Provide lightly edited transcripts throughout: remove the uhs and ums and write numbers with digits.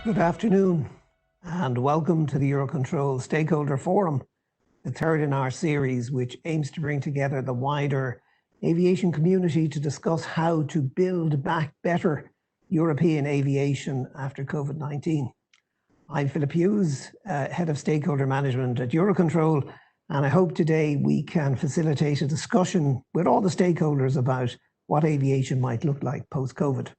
Good afternoon and welcome to the EUROCONTROL Stakeholder Forum, the third in our series, which aims to bring together the wider aviation community to discuss how to build back better European aviation after COVID-19. I'm Philip Hughes, Head of Stakeholder Management at EUROCONTROL, and I hope today we can facilitate a discussion with all the stakeholders about what aviation might look like post-COVID.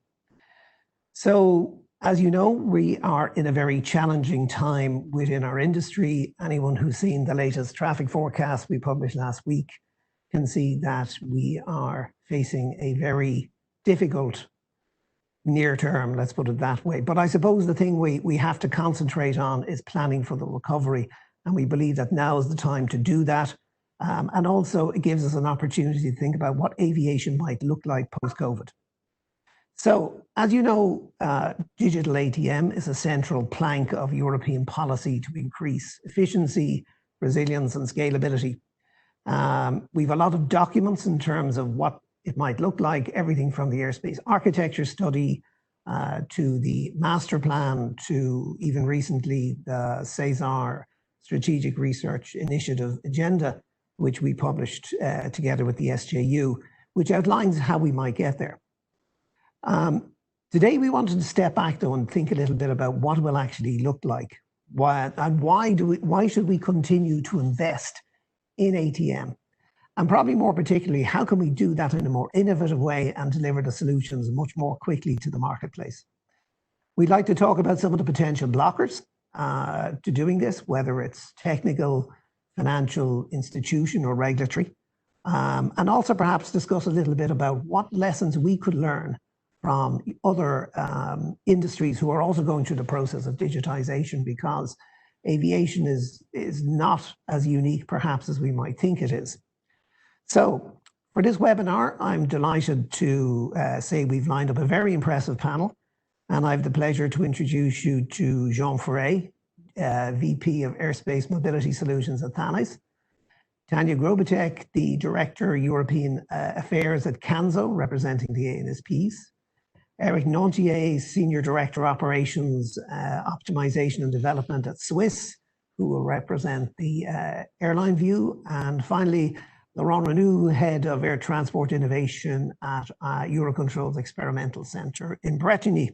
So, as you know, we are in a very challenging time within our industry. Anyone who's seen the latest traffic forecast we published last week can see that we are facing a very difficult near term, let's put it that way. But I suppose the thing we have to concentrate on is planning for the recovery. And we believe that now is the time to do that. And also it gives us an opportunity to think about what aviation might look like post-COVID. So, as you know, digital ATM is a central plank of European policy to increase efficiency, resilience and scalability. We have a lot of documents in terms of what it might look like, everything from the airspace architecture study to the master plan to even recently the Cesar Strategic Research Initiative agenda, which we published together with the SJU, which outlines how we might get there. Today we wanted to step back though and think a little bit about what it will actually look like. Why should we continue to invest in ATM? And probably more particularly, how can we do that in a more innovative way and deliver the solutions much more quickly to the marketplace? We'd like to talk about some of the potential blockers to doing this, whether it's technical, financial, institution or regulatory. And also perhaps discuss a little bit about what lessons we could learn from other industries who are also going through the process of digitization, because aviation is not as unique perhaps as we might think it is. So for this webinar, I'm delighted to say we've lined up a very impressive panel, and I have the pleasure to introduce you to Jean Ferret, VP of Airspace Mobility Solutions at Thales, Tanya Grobatek, the Director European Affairs at CANSO, representing the ANSPs, Eric Nantier, Senior Director Operations, Optimization and Development at Swiss, who will represent the airline view, and finally, Laurent Renou, Head of Air Transport Innovation at EUROCONTROL's Experimental Centre in Bretigny.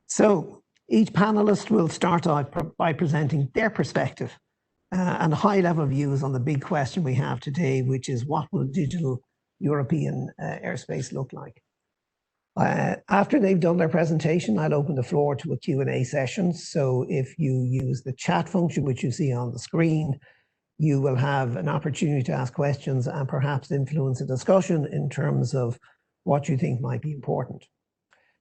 So each panelist will start out by presenting their perspective and high-level views on the big question we have today, which is what will digital European airspace look like? After they've done their presentation, I'll open the floor to a Q&A session. So if you use the chat function, which you see on the screen, you will have an opportunity to ask questions and perhaps influence a discussion in terms of what you think might be important.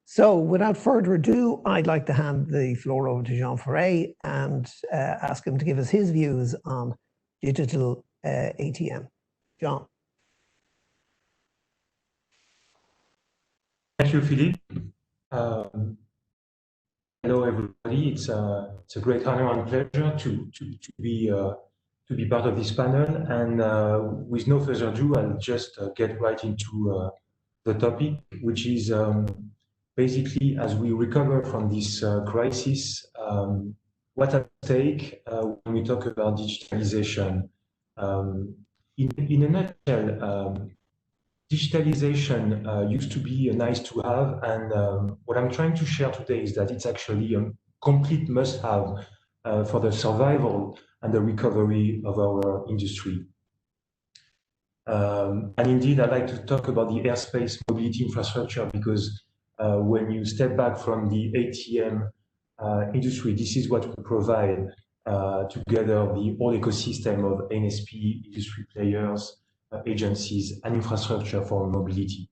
So without further ado, I'd like to hand the floor over to Jean Ferret and ask him to give us his views on digital ATM. Jean. Thank you, Philippe. Hello, everybody. It's a great honor and pleasure to be part of this panel. And with no further ado, I'll just get right into the topic, which is basically as we recover from this crisis, what at stake when we talk about digitalization. In a nutshell, digitalization used to be a nice to have, and what I'm trying to share today is that it's actually a complete must-have for the survival and the recovery of our industry. And indeed, I'd like to talk about the airspace mobility infrastructure because when you step back from the ATM industry, this is what we provide together the whole ecosystem of Ansp, industry players, agencies, and infrastructure for mobility.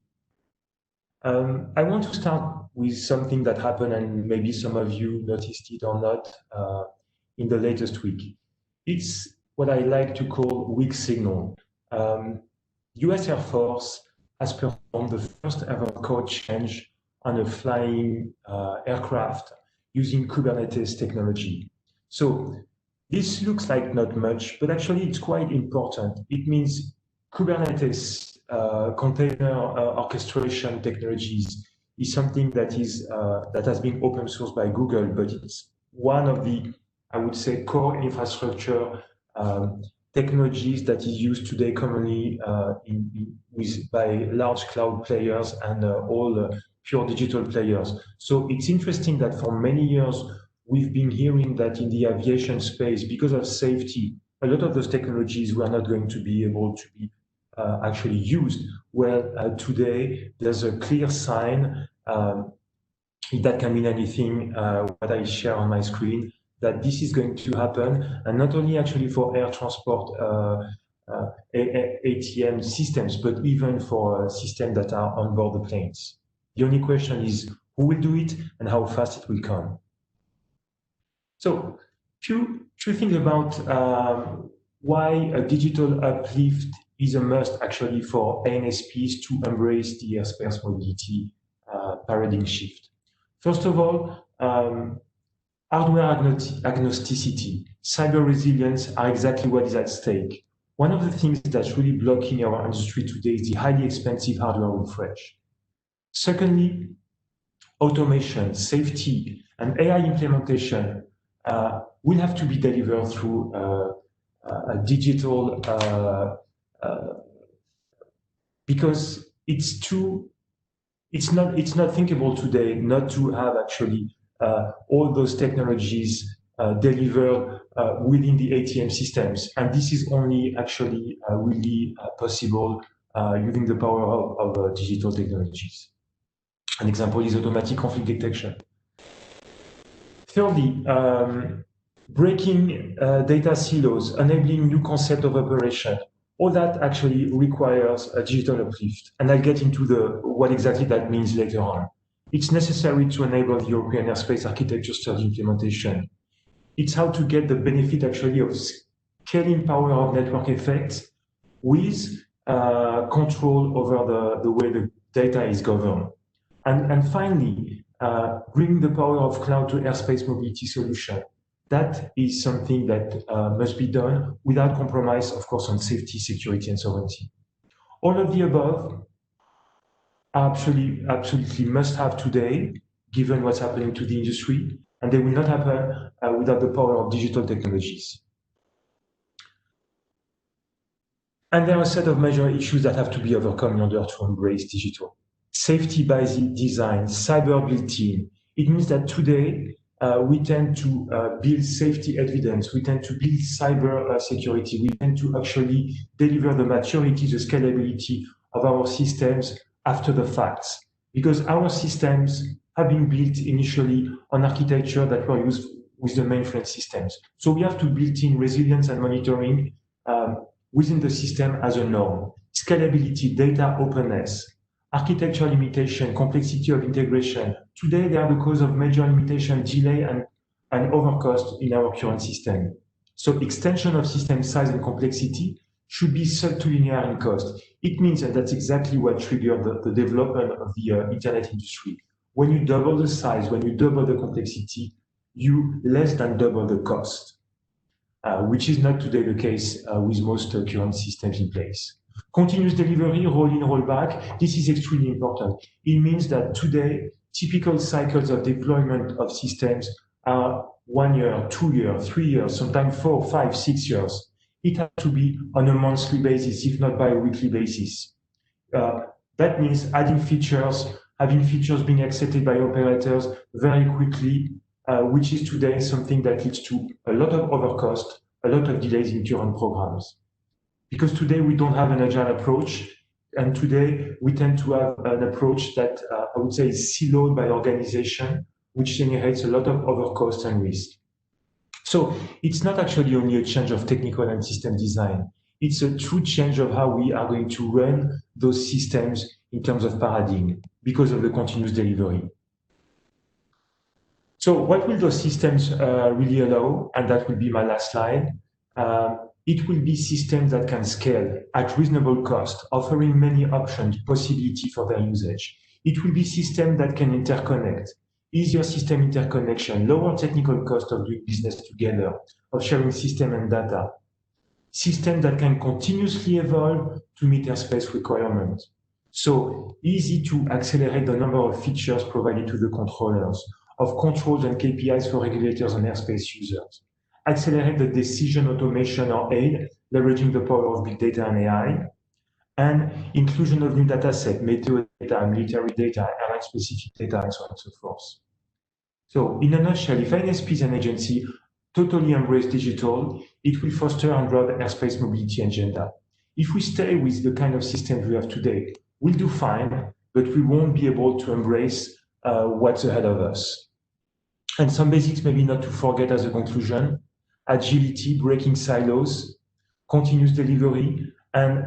I want to start with something that happened, and maybe some of you noticed it or not, in the latest week. It's what I like to call weak signal. US Air Force has performed the first ever code change on a flying aircraft using Kubernetes technology. So this looks like not much, but actually it's quite important. It means Kubernetes container orchestration technologies is something that has been open sourced by Google, but it's one of the, I would say, core infrastructure technologies that is used today commonly by large cloud players and all pure digital players. So it's interesting that for many years, we've been hearing that in the aviation space, because of safety, a lot of those technologies were not going to be able to be actually used. Well, today, there's a clear sign, that can mean anything, what I share on my screen, that this is going to happen, and not only actually for air transport ATM systems, but even for systems that are on board the planes. The only question is who will do it and how fast it will come. So, two things about why a digital uplift is a must actually for ANSPs to embrace the airspace mobility paradigm shift. First of all, hardware agnosticity, cyber resilience are exactly what is at stake. One of the things that's really blocking our industry today is the highly expensive hardware refresh. Secondly, automation, safety, and AI implementation will have to be delivered through a digital, because it's not thinkable today not to have actually all those technologies delivered within the ATM systems. And this is only actually really possible using the power of digital technologies. An example is automatic conflict detection. Thirdly, breaking data silos, enabling new concept of operation. All that actually requires a digital uplift. And I'll get into what exactly that means later on. It's necessary to enable the European airspace architecture study implementation. It's how to get the benefit actually of scaling power of network effects with control over the way the data is governed. And finally, bring the power of cloud to airspace mobility solution. That is something that must be done without compromise, of course, on safety, security, and sovereignty. All of the above are absolutely must have today, given what's happening to the industry, and they will not happen without the power of digital technologies. And there are a set of major issues that have to be overcome in order to embrace digital. Safety by design, cyber built-in. It means that today, we tend to build safety evidence. We tend to build cyber security. We tend to actually deliver the maturity, the scalability of our systems after the facts. Because our systems have been built initially on architecture that were used with the mainframe systems. So we have to build in resilience and monitoring within the system as a norm. Scalability, data openness, architecture limitation, complexity of integration. Today, they are the cause of major limitation, delay, and overcost in our current system. So extension of system size and complexity should be sub-linear in cost. It means that that's exactly what triggered the development of the internet industry. When you double the size, when you double the complexity, you less than double the cost, which is not today the case with most current systems in place. Continuous delivery, roll in, roll back. This is extremely important. It means that today, typical cycles of deployment of systems are 1 year, 2 years, 3 years, sometimes 4, 5, 6 years. It has to be on a monthly basis, if not by a weekly basis. That means adding features, having features being accepted by operators very quickly, which is today something that leads to a lot of overcost, a lot of delays in current programs. Because today we don't have an agile approach, and today we tend to have an approach that I would say is siloed by organization, which generates a lot of overcost and risk. So it's not actually only a change of technical and system design. It's a true change of how we are going to run those systems in terms of paradigm because of the continuous delivery. So what will those systems really allow? And that will be my last slide. It will be systems that can scale at reasonable cost, offering many options, possibility for their usage. It will be systems that can interconnect, easier system interconnection, lower technical cost of doing business together, of sharing system and data. Systems that can continuously evolve to meet airspace requirements. So easy to accelerate the number of features provided to the controllers, of controls and KPIs for regulators and airspace users. Accelerate the decision automation or aid, leveraging the power of big data and AI, and inclusion of new data set, meteo data, military data, airline-specific data, and so on and so forth. So in a nutshell, if Ansp is an agency totally embrace digital, it will foster and drive airspace mobility agenda. If we stay with the kind of systems we have today, we'll do fine, but we won't be able to embrace what's ahead of us. And some basics maybe not to forget as a conclusion: agility, breaking silos, continuous delivery, and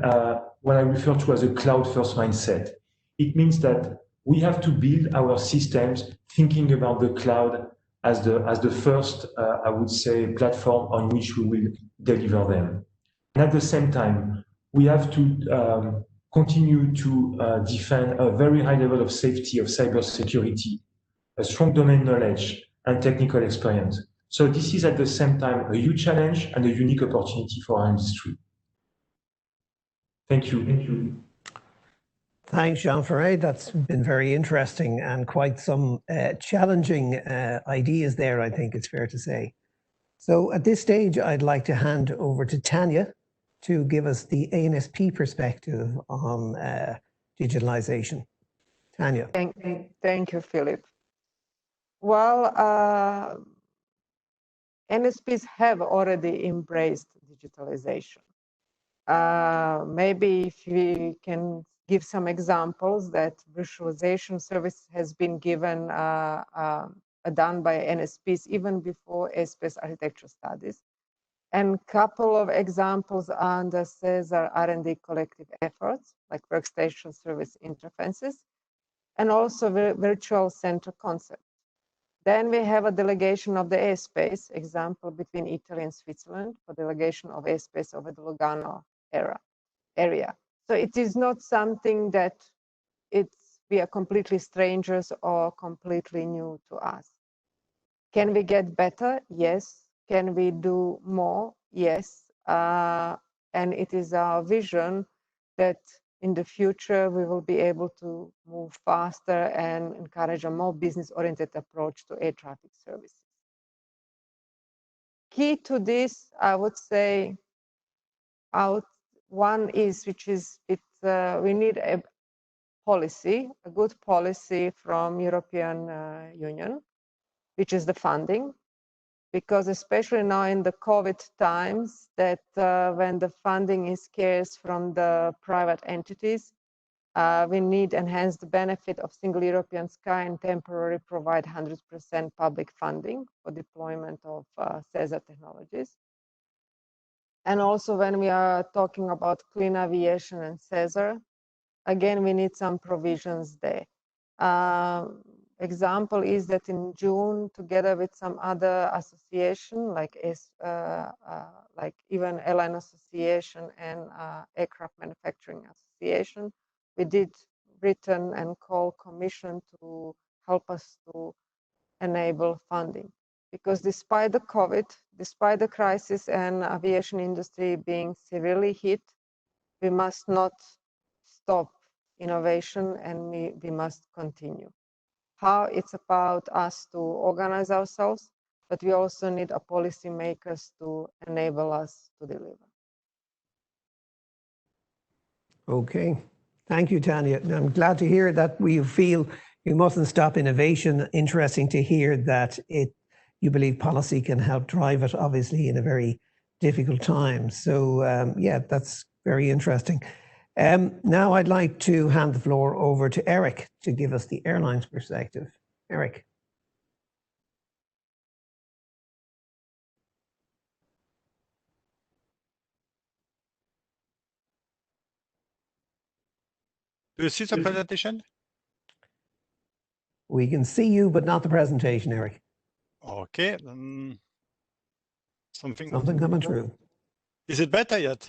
what I refer to as a cloud-first mindset. It means that we have to build our systems thinking about the cloud as the first, I would say, platform on which we will deliver them. And at the same time, we have to continue to defend a very high level of safety, of cybersecurity, a strong domain knowledge, and technical experience. So this is at the same time a huge challenge and a unique opportunity for our industry. Thank you. Thank you. Thanks, Jean-Ferré. That's been very interesting and quite some challenging ideas there, I think it's fair to say. So at this stage, I'd like to hand over to Tanya to give us the ANSP perspective on digitalization. Tanya. Thank you, Philip. Well, NSPs have already embraced digitalization. Maybe if we can give some examples that virtualization service has been given, done by NSPs even before airspace architecture studies. And couple of examples under Cesar R&D collective efforts, like workstation service interfaces, and also virtual center concept. Then we have a delegation of the airspace, example between Italy and Switzerland for delegation of airspace over the Lugano area. So it is not something that we are completely strangers or completely new to us. Can we get better? Yes. Can we do more? Yes. And it is our vision that in the future we will be able to move faster and encourage a more business-oriented approach to air traffic services. Key to this, I would say, one is, which is, we need a policy, a good policy from European Union, which is the funding, because especially now in the COVID times, that when the funding is scarce from the private entities, we need enhance the benefit of single European sky and temporarily provide 100% public funding for deployment of Cesar technologies. And also when we are talking about clean aviation and Cesar, again, we need some provisions there. Example is that in June, together with some other association, like even Airline Association and Aircraft Manufacturing Association, we did written and call Commission to help us to enable funding. Because despite the COVID, despite the crisis and aviation industry being severely hit, we must not stop innovation and we must continue. How it's about us to organize ourselves, but we also need a policy makers to enable us to deliver. Okay, thank you, Tanya. I'm glad to hear that we feel you mustn't stop innovation. Interesting to hear that you believe policy can help drive it, obviously, in a very difficult time. So yeah, that's very interesting. Now I'd like to hand the floor over to Eric to give us the airlines perspective. Eric. Do you see the presentation? We can see you, but not the presentation, Eric. Okay. Something coming through. Is it better yet?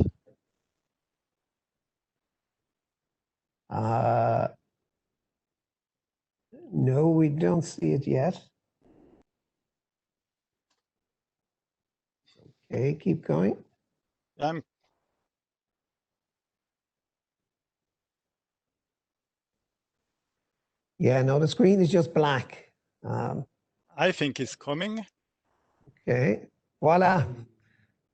No, we don't see it yet. Okay, keep going. Yeah, no, the screen is just black. I think it's coming. Okay, voila.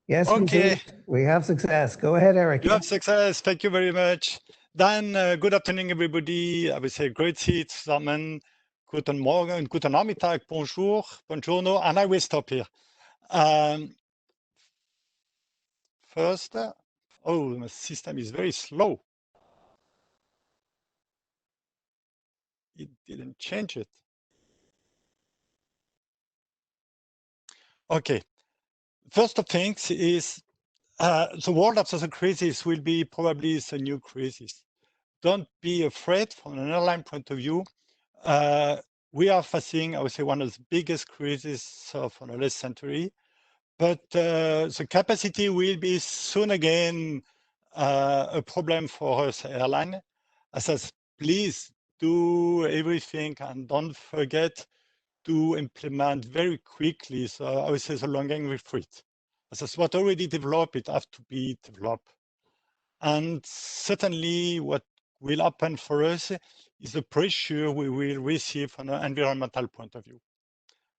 Yes, Okay. we have success. Go ahead, Eric. You have success. Thank you very much. Then, good afternoon, everybody. I would say grüezi zusammen. Guten Morgen, guten Nachmittag, bonjour, buongiorno, and I will stop here. First, oh, my system is very slow. It didn't change it. Okay. First of things is the world after the crisis will be probably the new crisis. Don't be afraid from an airline point of view. We are facing, I would say, one of the biggest crises of the last century, but the capacity will be soon again a problem for us airline. I says, please do everything and don't forget to implement very quickly. So I would say the long-hanging fruit. I says, what already developed, it has to be developed. And certainly what will happen for us is the pressure we will receive from an environmental point of view.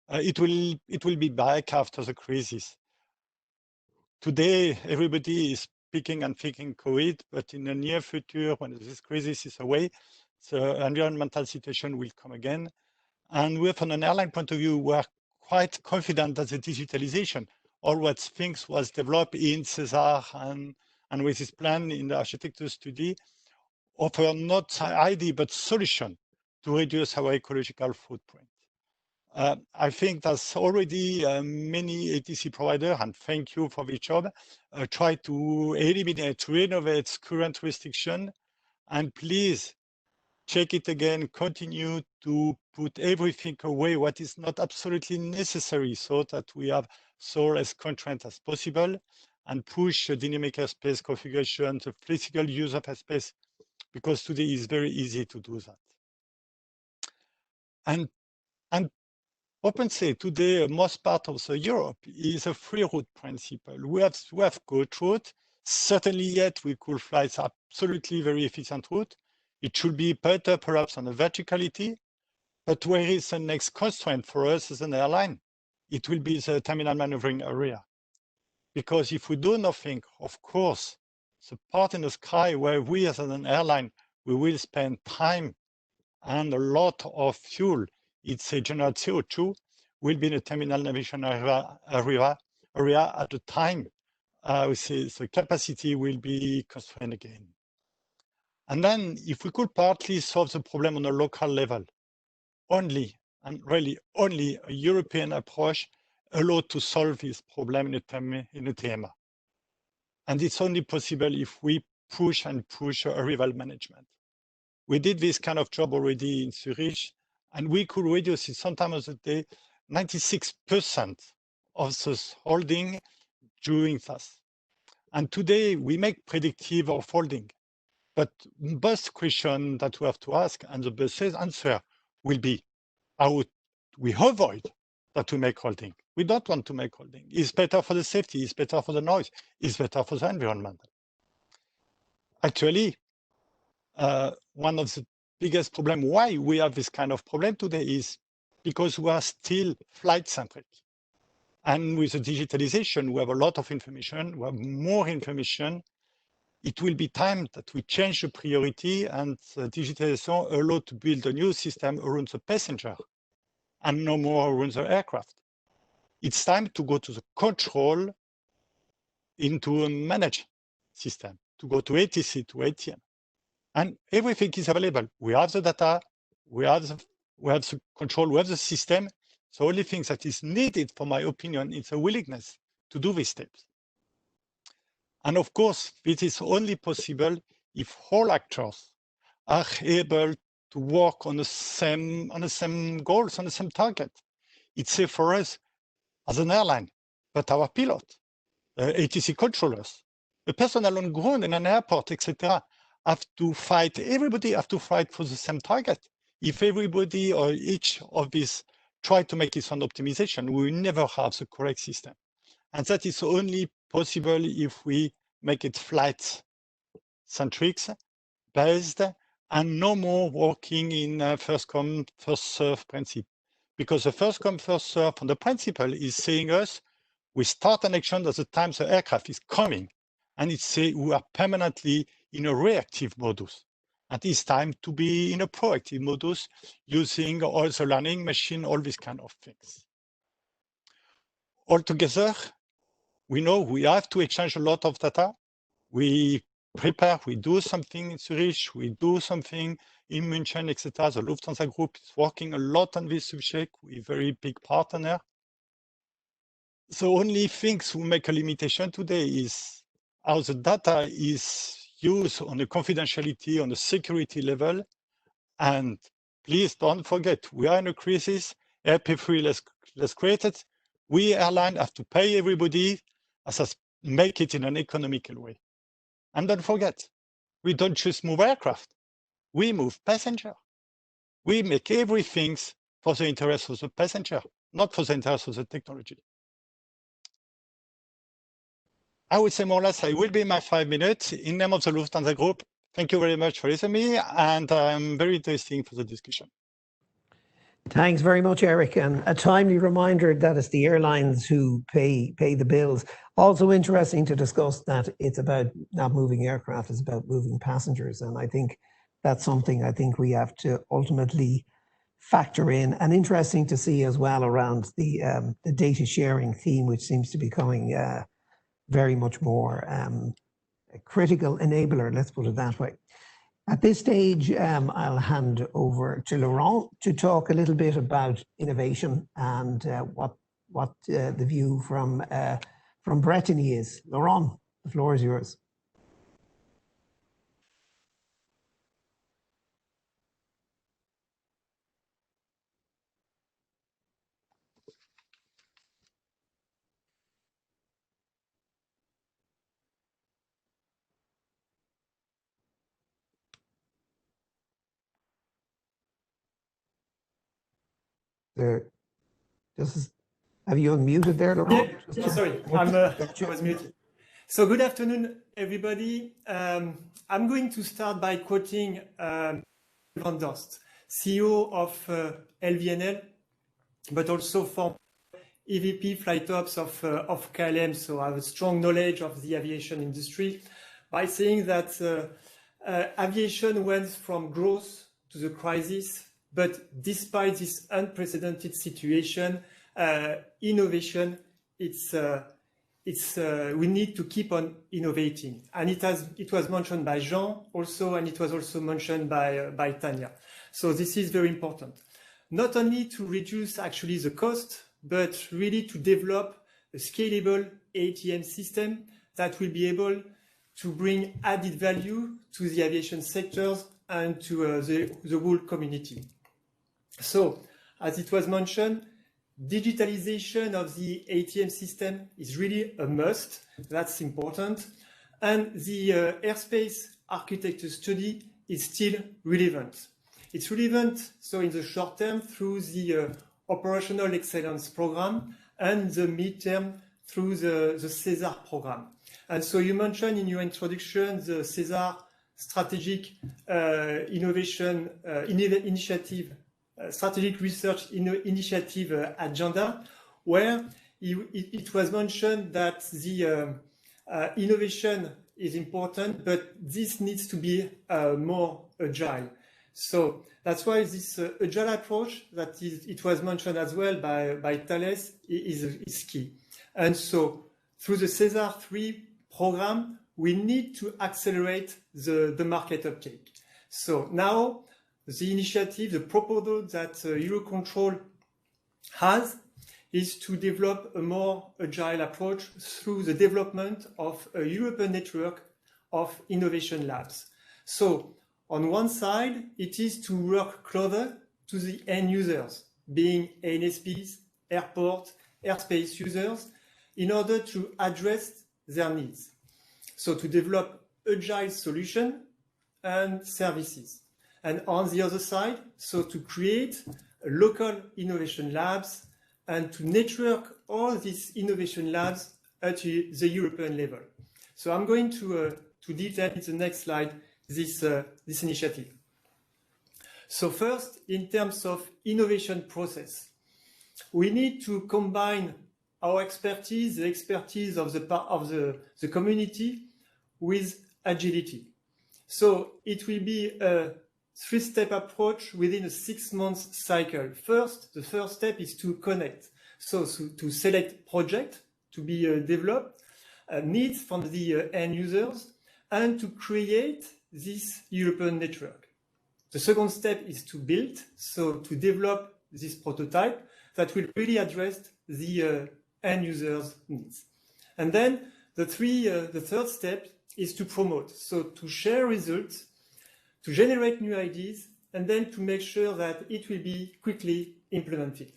It will be back after the crisis. Today, everybody is speaking and thinking COVID, but in the near future, when this crisis is away, the environmental situation will come again. And we, from an airline point of view, we are quite confident that the digitalization, all what things was developed in Cesar and with his plan in the architecture study, offer not idea, but solution to reduce our ecological footprint. I think there's already many ATC providers, and thank you for the job, try to eliminate, renovate current restriction, and please check it again, continue to put everything away what is not absolutely necessary so that we have so less constraint as possible and push dynamic airspace configuration, the flexible use of airspace, because today is very easy to do that. And open say today, most part of the Europe is a free route principle. We have good route. Certainly yet we could fly absolutely very efficient route. It should be better perhaps on the verticality, but where is the next constraint for us as an airline? It will be the terminal maneuvering area. Because if we do nothing, of course, the part in the sky where we as an airline, we will spend time and a lot of fuel, it's a general CO2, will be in the terminal navigation area at the time. We say the capacity will be constrained again. And then if we could partly solve the problem on a local level, only, and really only a European approach allowed to solve this problem in the TMA. And it's only possible if we push and push arrival management. We did this kind of job already in Zurich, and we could reduce it sometimes of the day, 96% of the holding during this. And today we make predictive of holding. But the best question that we have to ask, and the best answer will be, how we avoid that we make holding. We don't want to make holding. It's better for the safety, it's better for the noise, it's better for the environment. Actually, one of the biggest problem why we have this kind of problem today is because we are still flight centric. And with the digitalization, we have a lot of information, we have more information. It will be time that we change the priority, and digitalization allow to build a new system around the passenger and no more around the aircraft. It's time to go to the control into a managed system, to go to ATC, to ATM. And everything is available. We have the data, we have the control, we have the system. The only thing that is needed, for my opinion, is a willingness to do these steps. And of course, this is only possible if all actors are able to work on the same goals, on the same target. It's safe for us as an airline, but our pilot, ATC controllers, the personnel on ground in an airport, etc., have to fight. Everybody have to fight for the same target. If everybody or each of these try to make its own optimization, we will never have the correct system. And that is only possible if we make it flight-centric, based, and no more working in first come, first serve principle. Because the first come, first serve on the principle is saying us, we start an action at the time the aircraft is coming, and it say we are permanently in a reactive modus. And it's time to be in a proactive modus using all the learning machine, all these kind of things. Altogether, we know we have to exchange a lot of data. We prepare, we do something in Zurich, we do something in München, etc. The Lufthansa Group is working a lot on this subject with a very big partner. The only things who make a limitation today is how the data is used on the confidentiality, on the security level. And please don't forget, we are in a crisis, RP3 less created. We airline have to pay everybody as make it in an economical way. And don't forget, we don't just move aircraft, we move passenger. We make everything for the interest of the passenger, not for the interest of the technology. I would say more or less, I will be in my 5 minutes. In name of the Lufthansa Group, thank you very much for listening to me, and I'm very interested for the discussion. Thanks very much, Eric. And a timely reminder that it's the airlines who pay the bills. Also interesting to discuss that it's about not moving aircraft, it's about moving passengers. And I think that's something I think we have to ultimately factor in. And interesting to see as well around the data sharing theme, which seems to be becoming very much more a critical enabler, let's put it that way. At this stage, I'll hand over to Laurent to talk a little bit about innovation and what the view from Brittany is. Laurent, the floor is yours. Have you unmuted there, Laurent? Yeah, sorry, I was muted. So good afternoon, everybody. I'm going to start by quoting Van Dorst, CEO of LVNL, but also former EVP Flight Ops of KLM, so I have a strong knowledge of the aviation industry, by saying that aviation went from growth to the crisis, but despite this unprecedented situation, innovation, we need to keep on innovating. And it was mentioned by Jean also, and it was also mentioned by Tanya. So this is very important. Not only to reduce actually the cost, but really to develop a scalable ATM system that will be able to bring added value to the aviation sectors and to the whole community. So, as it was mentioned, digitalization of the ATM system is really a must. That's important. And the airspace architecture study is still relevant. It's relevant, so in the short term, through the operational excellence program, and the midterm through the Cesar program. And so you mentioned in your introduction the Cesar strategic innovation initiative, strategic research initiative agenda, where it was mentioned that the innovation is important, but this needs to be more agile. So that's why this agile approach it was mentioned as well by Thales is key. And so through the Cesar 3 program, we need to accelerate the market uptake. So now the initiative, the proposal that EUROCONTROL has is to develop a more agile approach through the development of a European network of innovation labs. So on one side, it is to work closer to the end users, being ANSPs, airport, airspace users, in order to address their needs. So to develop agile solutions and services. And on the other side, so to create local innovation labs and to network all these innovation labs at the European level. So I'm going to detail in the next slide this initiative. So first, in terms of innovation process, we need to combine our expertise, the expertise of the community, with agility. So it will be a 3-step approach within a 6-month cycle. First, the first step is to connect. So to select projects to be developed, needs from the end users, and to create this European network. The second step is to build, so to develop this prototype that will really address the end users' needs. And then the third step is to promote, so to share results, to generate new ideas, and then to make sure that it will be quickly implemented.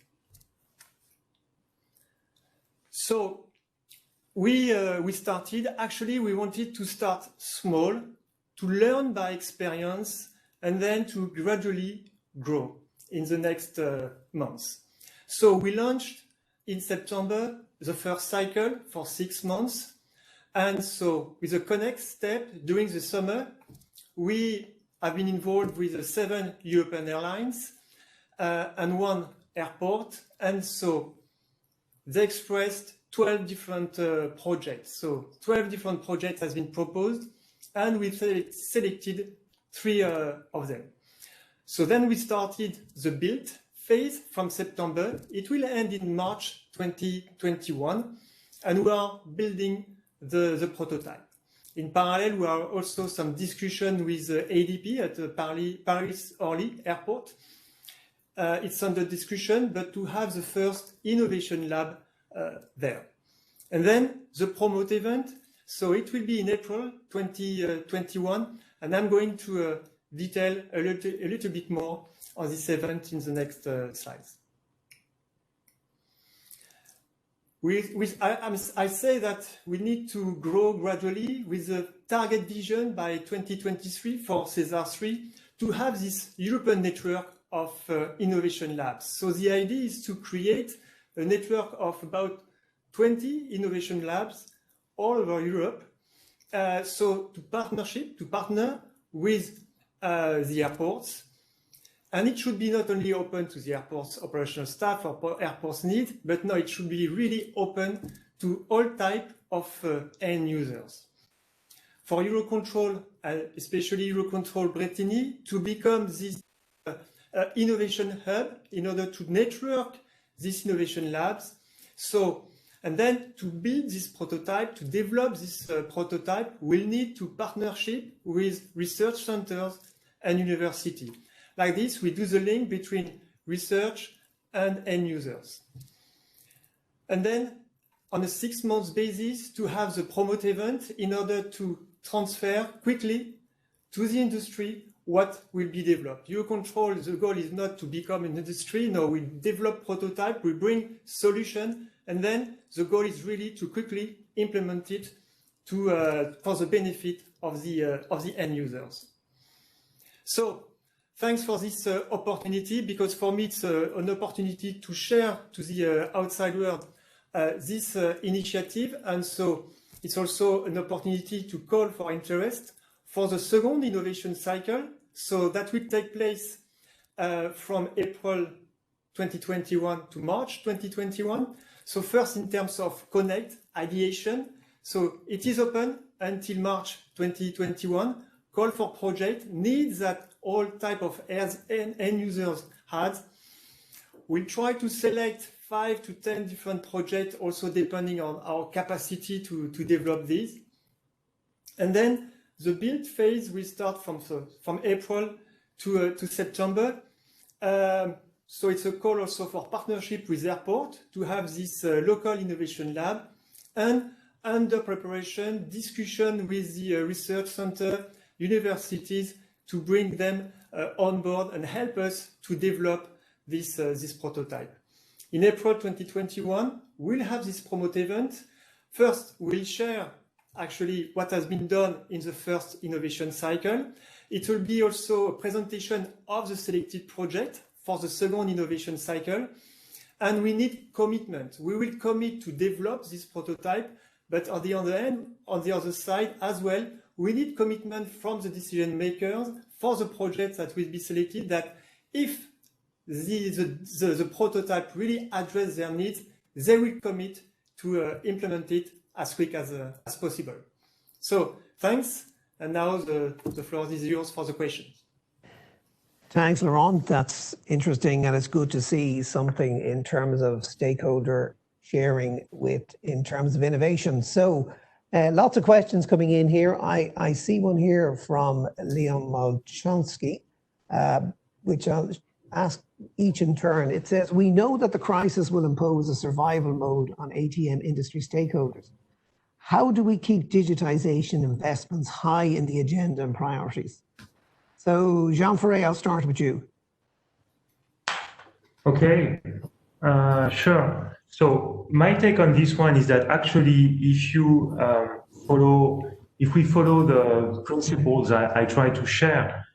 So we started, actually we wanted to start small, to learn by experience, and then to gradually grow in the next months. So we launched in September the first cycle for 6 months. And so with the connect step during the summer, we have been involved with 7 European airlines and 1 airport. And so they expressed 12 different projects. So 12 different projects has been proposed, and we selected 3 of them. So then we started the build phase from September. It will end in March 2021, and we are building the prototype. In parallel, we are also some discussion with ADP at the Paris Orly Airport. It's under discussion, but to have the first innovation lab there. And then the promote event. So it will be in April 2021, and I'm going to detail a little bit more on this event in the next slides. I say that we need to grow gradually with a target vision by 2023 for Cesar 3 to have this European network of innovation labs. So the idea is to create a network of about 20 innovation labs all over Europe. So to partner with the airports. And it should be not only open to the airport's operational staff or airport's needs, but no, it should be really open to all types of end users. For Eurocontrol, especially Eurocontrol Brittany, to become this innovation hub in order to network these innovation labs. So, and then to build this prototype, to develop this prototype, we'll need to partnership with research centers and university. Like this, we do the link between research and end users. And then on a 6-month basis to have the promote event in order to transfer quickly to the industry what will be developed. Eurocontrol, the goal is not to become an industry. No, we develop prototype, we bring solution, and then the goal is really to quickly implement it for the benefit of the end users. So thanks for this opportunity, because for me it's an opportunity to share to the outside world this initiative, and so it's also an opportunity to call for interest for the second innovation cycle. So that will take place from April 2021 to March 2021. So first in terms of connect, ideation, so it is open until March 2021. Call for project, needs that all type of end users had. We'll try to select 5 to 10 different projects, also depending on our capacity to develop these. And then the build phase will start from April to September. So it's a call also for partnership with airport to have this local innovation lab, and under preparation, discussion with the research center, universities, to bring them on board and help us to develop this prototype. In April 2021, we'll have this promote event. First, we'll share actually what has been done in the first innovation cycle. It will be also a presentation of the selected project for the second innovation cycle. And we need commitment. We will commit to develop this prototype, but on the other side as well, we need commitment from the decision makers for the projects that will be selected, that if the prototype really address their needs, they will commit to implement it as quick as possible. So thanks, and now the floor is yours for the questions. Thanks, Laurent. That's interesting, and it's good to see something in terms of stakeholder sharing in terms of innovation. So lots of questions coming in here. I see one here from Leon Malchonsky, which I'll ask each in turn. It says, we know that the crisis will impose a survival mode on ATM industry stakeholders. How do we keep digitization investments high in the agenda and priorities? So Jean-Ferré, I'll start with you. Okay, sure. So my take on this one is that actually, if we follow the principles I try to share,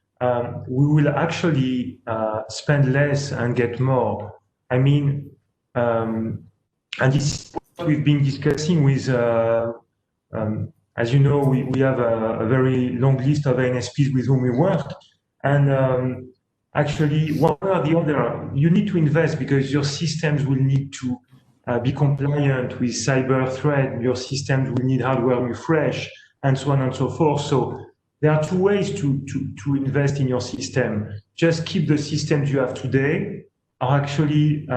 we will actually spend less and get more. I mean, and this is what we've been discussing with, as you know, we have a very long list of ANSPs with whom we work. And actually, one way or the other, you need to invest because your systems will need to be compliant with cyber threat. Your systems will need hardware refresh, and so on and so forth. So there are two ways to invest in your system. Just keep the systems you have today, or actually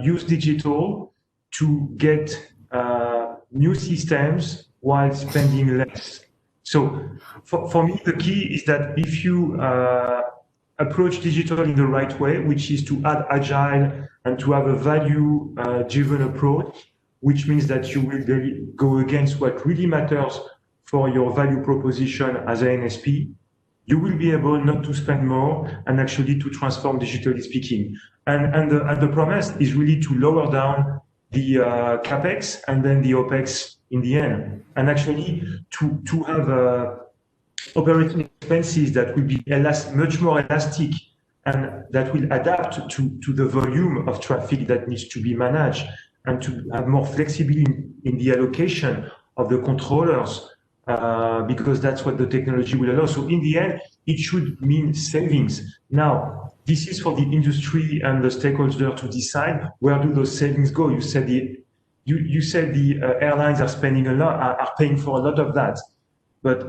use digital to get new systems while spending less. So for me, the key is that if you approach digital in the right way, which is to add agile and to have a value-driven approach, which means that you will go against what really matters for your value proposition as an NSP, you will be able not to spend more and actually to transform digitally speaking. And the promise is really to lower down the CapEx and then the OpEx in the end. And actually to have operating expenses that will be much more elastic and that will adapt to the volume of traffic that needs to be managed and to have more flexibility in the allocation of the controllers because that's what the technology will allow. So in the end, it should mean savings. Now, this is for the industry and the stakeholders to decide where do those savings go. You said the airlines are spending a lot, are paying for a lot of that. But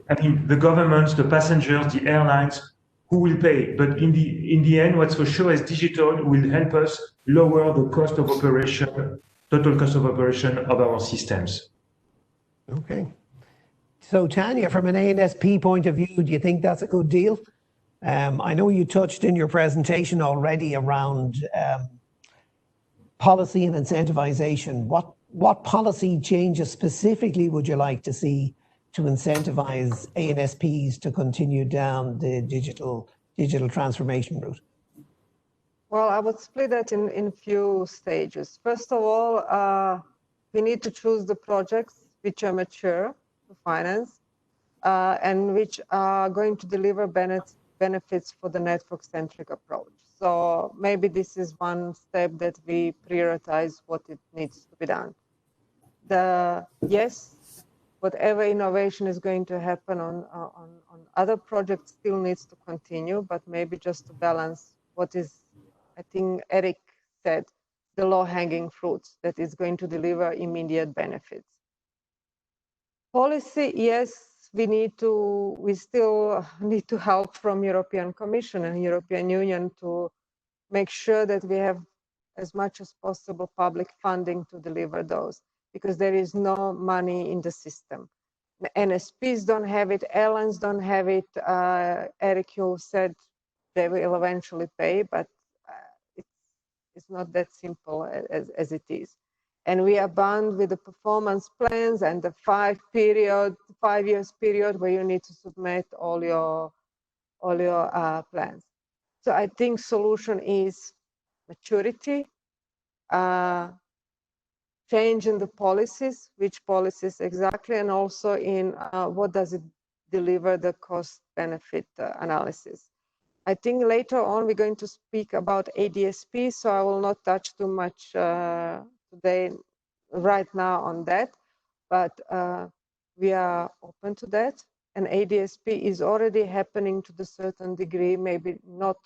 I mean, the governments, the passengers, the airlines, who will pay? But in the end, what's for sure is digital will help us lower the cost of operation, total cost of operation of our systems. Okay. So Tanya, from an ANSP point of view, do you think that's a good deal? I know you touched in your presentation already around policy and incentivization. What policy changes specifically would you like to see to incentivize ANSPs to continue down the digital transformation route? Well, I would split that in few stages. First of all, we need to choose the projects which are mature to finance and which are going to deliver benefits for the network-centric approach. So maybe this is one step that we prioritize what it needs to be done. Yes, whatever innovation is going to happen on other projects still needs to continue, but maybe just to balance what is, I think Eric said, the low-hanging fruits that is going to deliver immediate benefits. Policy, yes, we still need to help from European Commission and European Union to make sure that we have as much as possible public funding to deliver those, because there is no money in the system. The NSPs don't have it, airlines don't have it. Eric, you said they will eventually pay, but it's not that simple as it is. And we are bound with the performance plans and the 5 years period where you need to submit all your plans. So I think solution is maturity, change in the policies, which policies exactly, and also in what does it deliver the cost benefit analysis. I think later on we're going to speak about ADSP, so I will not touch too much today, right now on that, but we are open to that. And ADSP is already happening to a certain degree, maybe not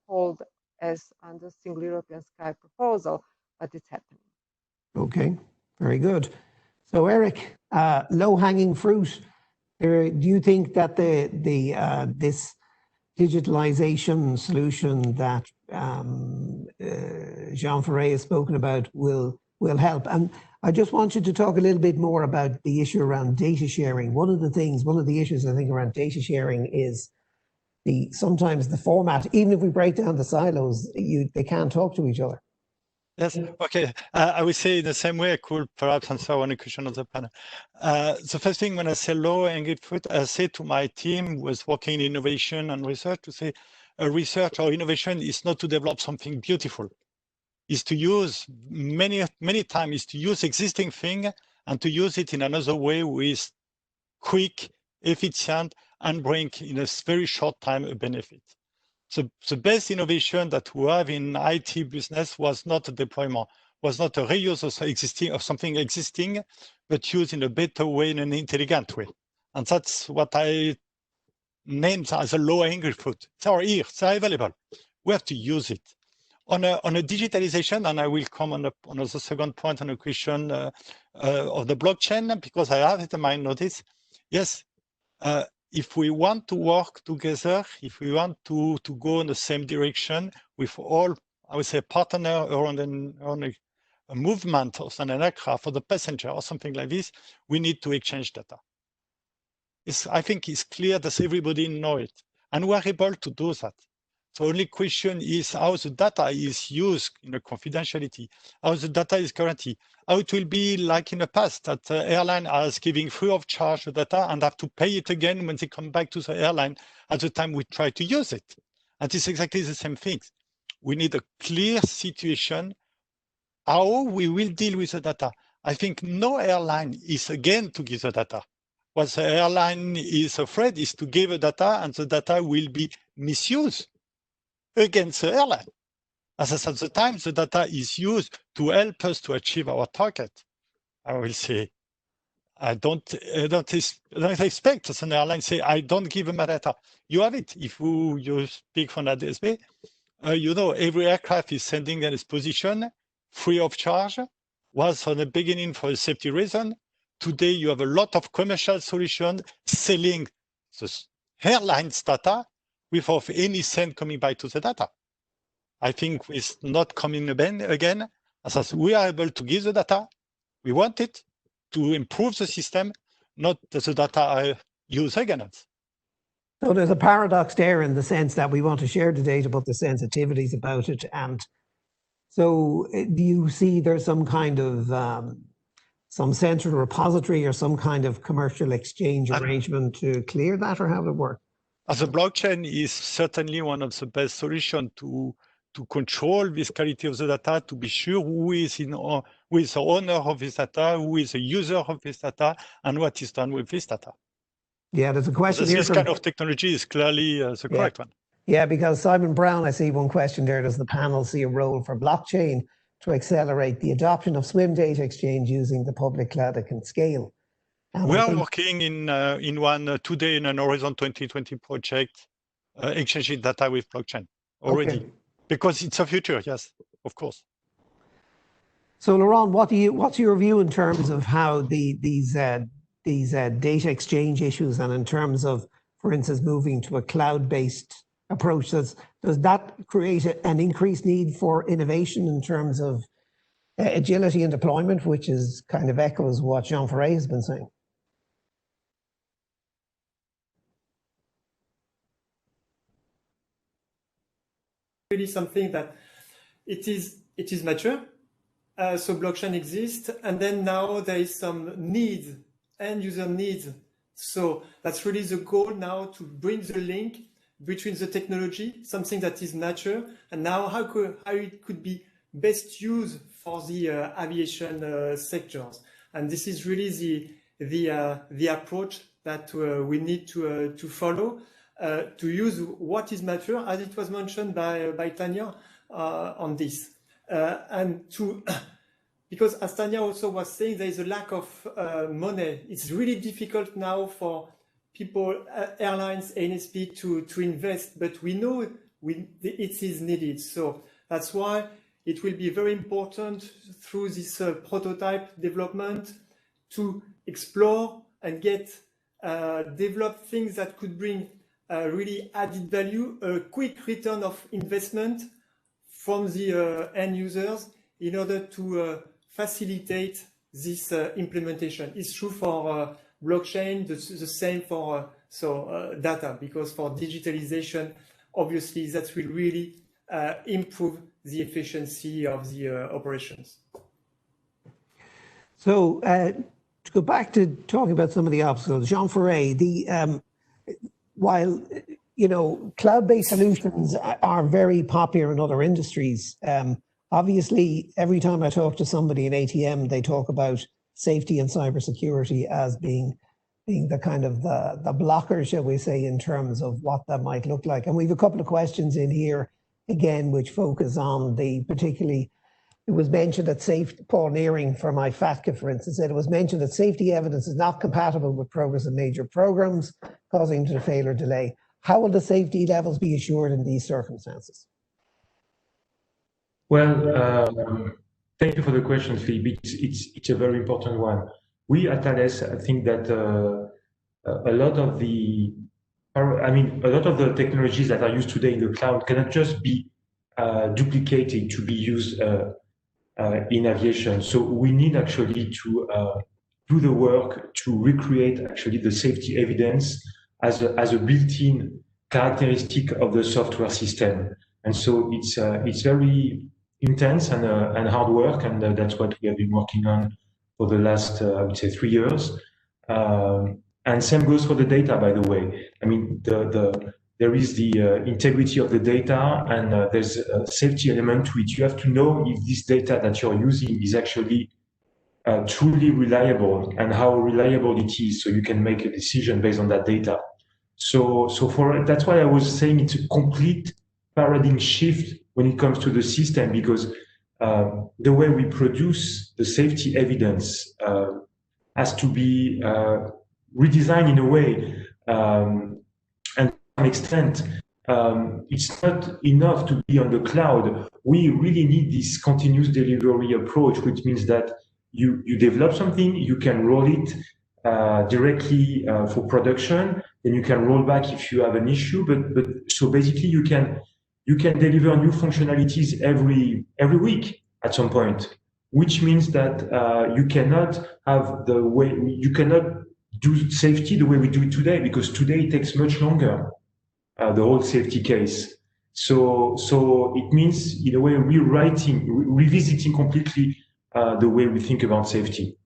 hold as under Single European Sky proposal, but it's happening. Okay, very good. So Eric, low-hanging fruit. Do you think that this digitalization solution that Jean Ferret has spoken about will help? And I just want you to talk a little bit more about the issue around data sharing. One of the issues I think around data sharing is sometimes the format. Even if we break down the silos, they can't talk to each other. Yes, okay. I would say in the same way I could perhaps answer one question on the panel. The first thing when I say low-hanging fruit, I say to my team who was working in innovation and research to say research or innovation is not to develop something beautiful. Is to use many times is to use existing thing and to use it in another way with quick, efficient, and bring in a very short time a benefit. So the best innovation that we have in IT business was not a deployment, was not a reuse of something existing, but used in a better way, in an intelligent way. And that's what I named as a low-hanging fruit. It's our here, it's available. We have to use it. On a digitalization, and I will come on the second point on the question of the blockchain, because I have it in my notice. Yes, if we want to work together, if we want to go in the same direction with all, I would say, partner around a movement of an aircraft for the passenger or something like this, we need to exchange data. I think it's clear that everybody knows it, and we are able to do that. The only question is how the data is used in a confidentiality, how the data is guaranteed, how it will be like in the past that the airline is giving free of charge the data and have to pay it again when they come back to the airline at the time we try to use it. And it's exactly the same thing. We need a clear situation how we will deal with the data. I think no airline is again to give the data. What the airline is afraid is to give the data and the data will be misused against the airline. As I said, the time the data is used to help us to achieve our target, I will say, I don't expect as an airline say, I don't give them my data. You have it. If you speak from that DSB, you know, every aircraft is sending an exposition free of charge, was from the beginning for a safety reason. Today, you have a lot of commercial solutions selling the airline's data without any cent coming back to the data. I think it's not coming again, as we are able to give the data, we want it to improve the system, not that the data are used against. So there's a paradox there in the sense that we want to share the data, but the sensitivities about it. And so do you see there's some kind of some central repository or some kind of commercial exchange arrangement to clear that, or how would it work? As a blockchain is certainly one of the best solutions to control this quality of the data, to be sure who is the owner of this data, who is the user of this data, and what is done with this data. Yeah, there's a question here. This kind of technology is clearly the correct one. Yeah, because Simon Brown, I see one question there. Does the panel see a role for blockchain to accelerate the adoption of swim data exchange using the public cloud that can scale? And we are working in one today in an Horizon 2020 project, exchanging data with blockchain already. Okay. Because it's a future, yes, of course. So Laurent, what's your view in terms of how these data exchange issues, and in terms of, for instance, moving to a cloud-based approach, does that create an increased need for innovation in terms of agility and deployment, which is kind of echoes what Jean Ferret has been saying? Really something that it is mature. So blockchain exists, and then now there is some needs, end user needs. So that's really the goal now, to bring the link between the technology, something that is mature, and now how it could be best used for the aviation sectors. And this is really the approach that we need to follow, to use what is mature, as it was mentioned by Tanya on this. And because as Tanya also was saying, there is a lack of money. It's really difficult now for people, airlines, Ansp to invest, but we know it is needed. So that's why it will be very important through this prototype development to explore and develop things that could bring really added value, a quick return of investment from the end users in order to facilitate this implementation. It's true for blockchain, the same for data, because for digitalization, obviously that will really improve the efficiency of the operations. So to go back to talking about some of the obstacles, Jean-Ferré, while cloud-based solutions are very popular in other industries, obviously every time I talk to somebody in ATM, they talk about safety and cybersecurity as being the kind of the blocker, shall we say, in terms of what that might look like. And we have a couple of questions in here, again, which focus on particularly, it was mentioned that Paul Nearing from IFATCA, for instance, said it was mentioned that safety evidence is not compatible with progress in major programs, causing to fail or delay. How will the safety levels be assured in these circumstances? Well, thank you for the question, Philippe. It's a very important one. We at Thales, I think that a lot of the technologies that are used today in the cloud cannot just be duplicated to be used in aviation. So we need actually to do the work to recreate actually the safety evidence as a built-in characteristic of the software system. And so it's very intense and hard work, and that's what we have been working on for the last, I would say, 3 years. And same goes for the data, by the way. I mean, there is the integrity of the data, and there's a safety element to it. You have to know if this data that you're using is actually truly reliable and how reliable it is, so you can make a decision based on that data. So that's why I was saying it's a complete paradigm shift when it comes to the system, because the way we produce the safety evidence has to be redesigned in a way, and to some extent, it's not enough to be on the cloud. We really need this continuous delivery approach, which means that you develop something, you can roll it directly for production, then you can roll back if you have an issue. But so basically, you can deliver new functionalities every week at some point, which means that you cannot do safety the way we do it today, because today it takes much longer, the whole safety case. So it means, in a way, revisiting completely the way we think about safety.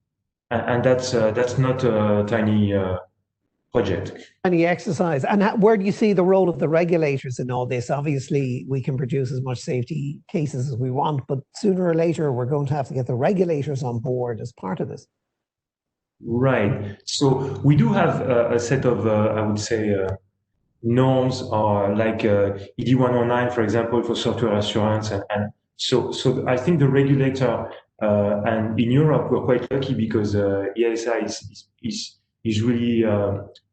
And that's not a tiny project. Tiny exercise. And where do you see the role of the regulators in all this? Obviously, we can produce as much safety cases as we want, but sooner or later, we're going to have to get the regulators on board as part of this. Right. So we do have a set of, I would say, norms, or like ED 109, for example, for software assurance. And so I think the regulator, and in Europe, we're quite lucky because EASA is really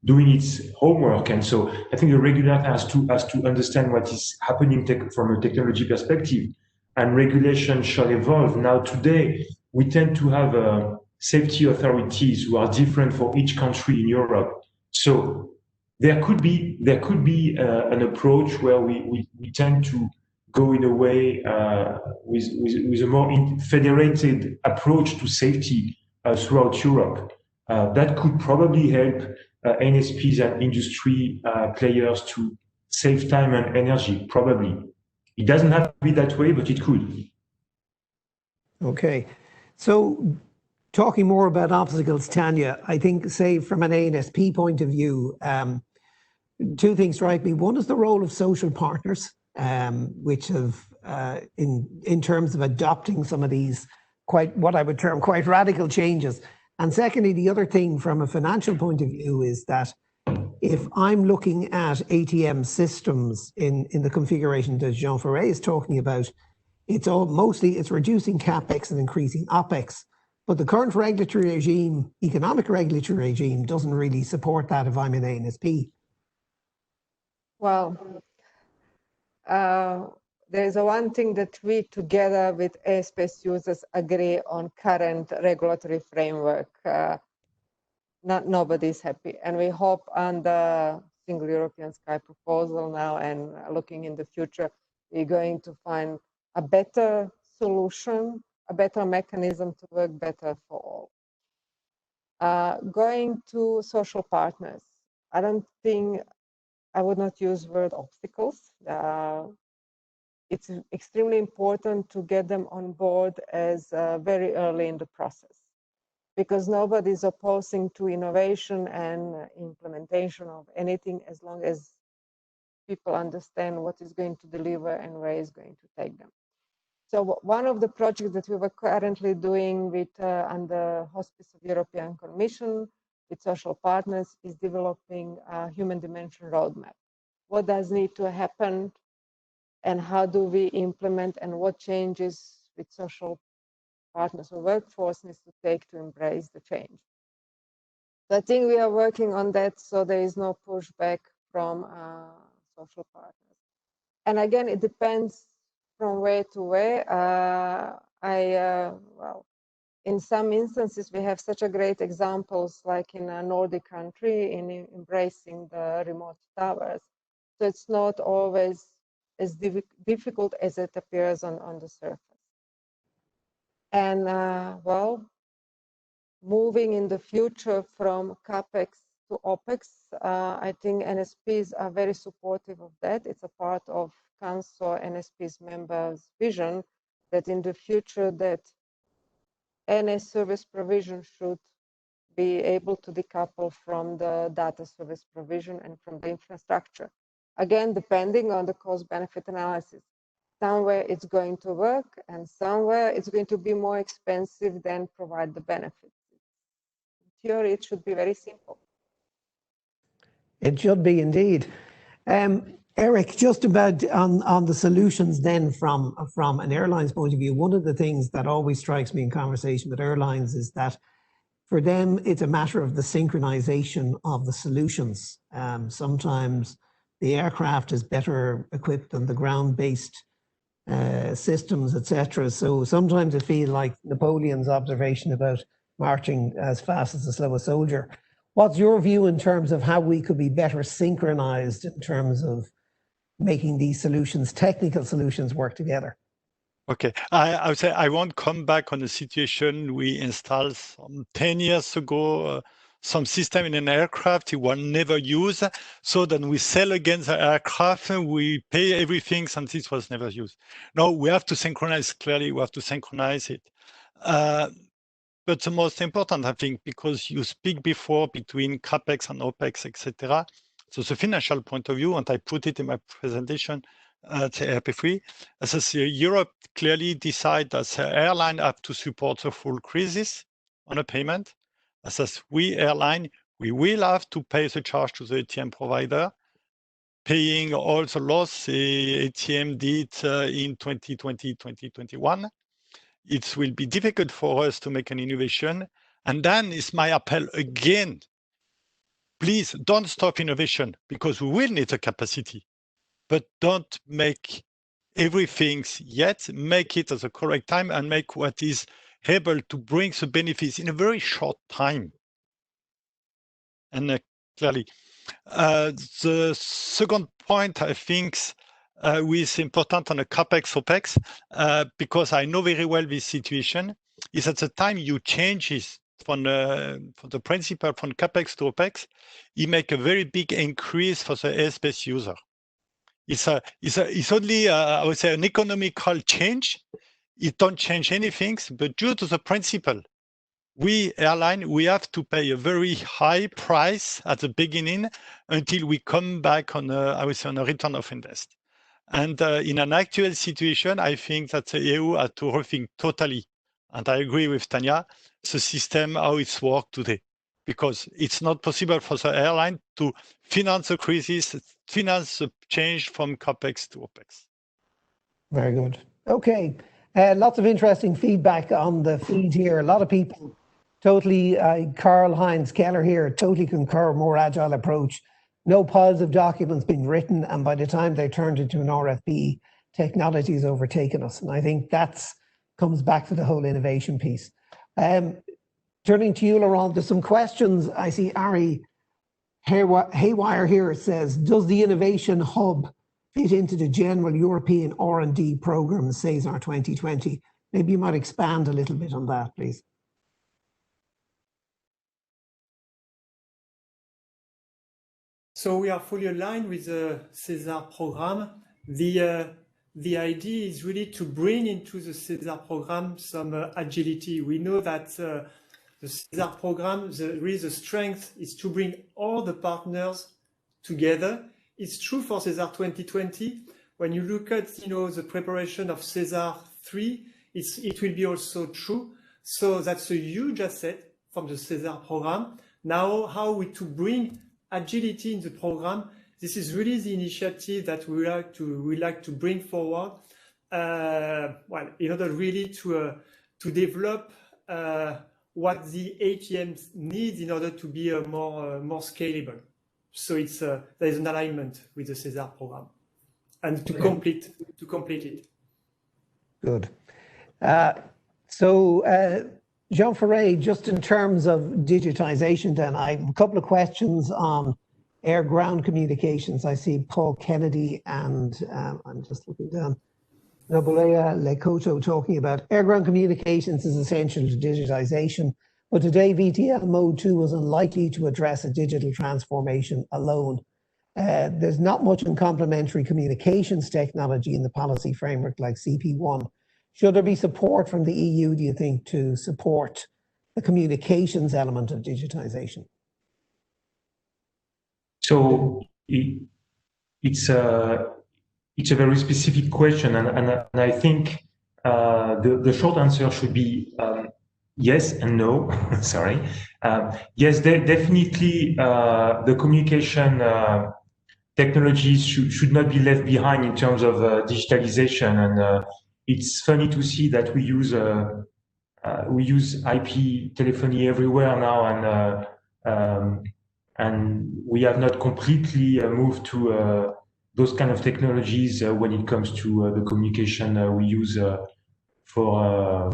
doing its homework. And so I think the regulator has to understand what is happening from a technology perspective, and regulation shall evolve. Now, today, we tend to have safety authorities who are different for each country in Europe. So there could be an approach where we tend to go in a way with a more federated approach to safety throughout Europe. That could probably help NSPs and industry players to save time and energy, probably. It doesn't have to be that way, but it could. Okay. So talking more about obstacles, Tanya, I think, say, from an ANSP point of view, two things strike me. One is the role of social partners, which have, in terms of adopting some of these what I would term quite radical changes. And secondly, the other thing from a financial point of view is that if I'm looking at ATM systems in the configuration that Jean-Ferré is talking about, it's reducing CapEx and increasing OpEx. But the current regulatory regime, economic regulatory regime, doesn't really support that if I'm an ANSP. Well, there's one thing that we together with airspace users agree on current regulatory framework. Nobody's happy, and we hope on the Single European Sky proposal now and looking in the future, we're going to find a better solution, a better mechanism to work better for all. Going to social partners, I don't think, I would not use word obstacles. It's extremely important to get them on board as very early in the process, because nobody is opposing to innovation and implementation of anything as long as people understand what is going to deliver and where is going to take them. So one of the projects that we were currently doing with under Hospice of European Commission with social partners is developing a human dimension roadmap. What does need to happen and how do we implement, and what changes with social partners or workforce needs to take to embrace the change. So I think we are working on that, so there is no pushback from social partners. And again, it depends from where to where. Well, in some instances, we have such a great examples, like in a Nordic country, in embracing the remote towers. So it's not always as difficult as it appears on the surface. And well, moving in the future from CapEx to OpEx, I think NSPs are very supportive of that. It's a part of Council NSP's members' vision that in the future that any service provision should be able to decouple from the data service provision and from the infrastructure. Again, depending on the cost-benefit analysis. Somewhere it's going to work and somewhere it's going to be more expensive than provide the benefits. In theory, it should be very simple. It should be indeed. Eric, just about on the solutions then from an airline's point of view, one of the things that always strikes me in conversation with airlines is that for them, it's a matter of the synchronization of the solutions. Sometimes the aircraft is better equipped than the ground-based systems, etc. So sometimes I feel like Napoleon's observation about marching as fast as the slowest soldier. What's your view in terms of how we could be better synchronized in terms of making these solutions, technical solutions, work together? Okay, I would say I won't come back on the situation we installed some 10 years ago, some system in an aircraft it was never used. So then we sell again the aircraft, we pay everything, and this was never used. No, we have to synchronize, clearly we have to synchronize it. But the most important, I think, because you speak before between CapEx and OpEx, etc. So the financial point of view, and I put it in my presentation, the RP3, as Europe clearly decided that the airline have to support the full crisis on a payment. As we airline, we will have to pay the charge to the ATM provider, paying all the loss the ATM did in 2020, 2021. It will be difficult for us to make an innovation. And then is my appeal again, please don't stop innovation because we will need a capacity. But don't make everything yet, make it at the correct time and make what is able to bring the benefits in a very short time. And clearly, the second point I think is important on a CapEx, OpEx, because I know very well this situation, is at the time you change it from the principle from CapEx to OpEx, you make a very big increase for the airspace user. It's only, I would say, an economical change. It don't change anything, but due to the principle, we airline, we have to pay a very high price at the beginning until we come back on a, I would say, on a return of invest. And in an actual situation, I think that the EU had to rethink totally, and I agree with Tanya, the system, how it's worked today. Because it's not possible for the airline to finance the crisis, finance the change from CapEx to OpEx. Very good. Okay, lots of interesting feedback on the feed here. A lot of people totally, Karl-Heinz Keller here, totally concur, more agile approach. no piles of documents being written, and by the time they turned into an RFP, technology has overtaken us. And I think that's comes back to the whole innovation piece. Turning to you, Laurent, there's some questions. I see Ari Haywire here says, does the Innovation Hub fit into the general European R&D program, Cesar 2020? Maybe you might expand a little bit on that, please. So we are fully aligned with the Cesar program. The idea is really to bring into the Cesar program some agility. We know that the Cesar program, really the strength is to bring all the partners together. It's true for Cesar 2020. When you look at the preparation of Cesar 3, it will be also true. So that's a huge asset from the Cesar program. Now, how we to bring agility in the program? This is really the initiative that we like to bring forward. Well, in order really to develop what the ATMs need in order to be more scalable. So it's there is an alignment with the Cesar program, and to complete it. Good. So Jean Ferret, just in terms of digitization, then I have a couple of questions on air-ground communications. I see Paul Kennedy and I'm just looking down, Nobuleya Lekoto talking about air-ground communications is essential to digitization, but today VTL Mode 2 was unlikely to address a digital transformation alone. There's not much in complementary communications technology in the policy framework like CP1. Should there be support from the EU, do you think, to support the communications element of digitization? So it's a very specific question, and I think the short answer should be yes and no. Sorry. Yes, definitely the communication technologies should not be left behind in terms of digitalization, and it's funny to see that we use IP telephony everywhere now, and we have not completely moved to those kind of technologies when it comes to the communication we use for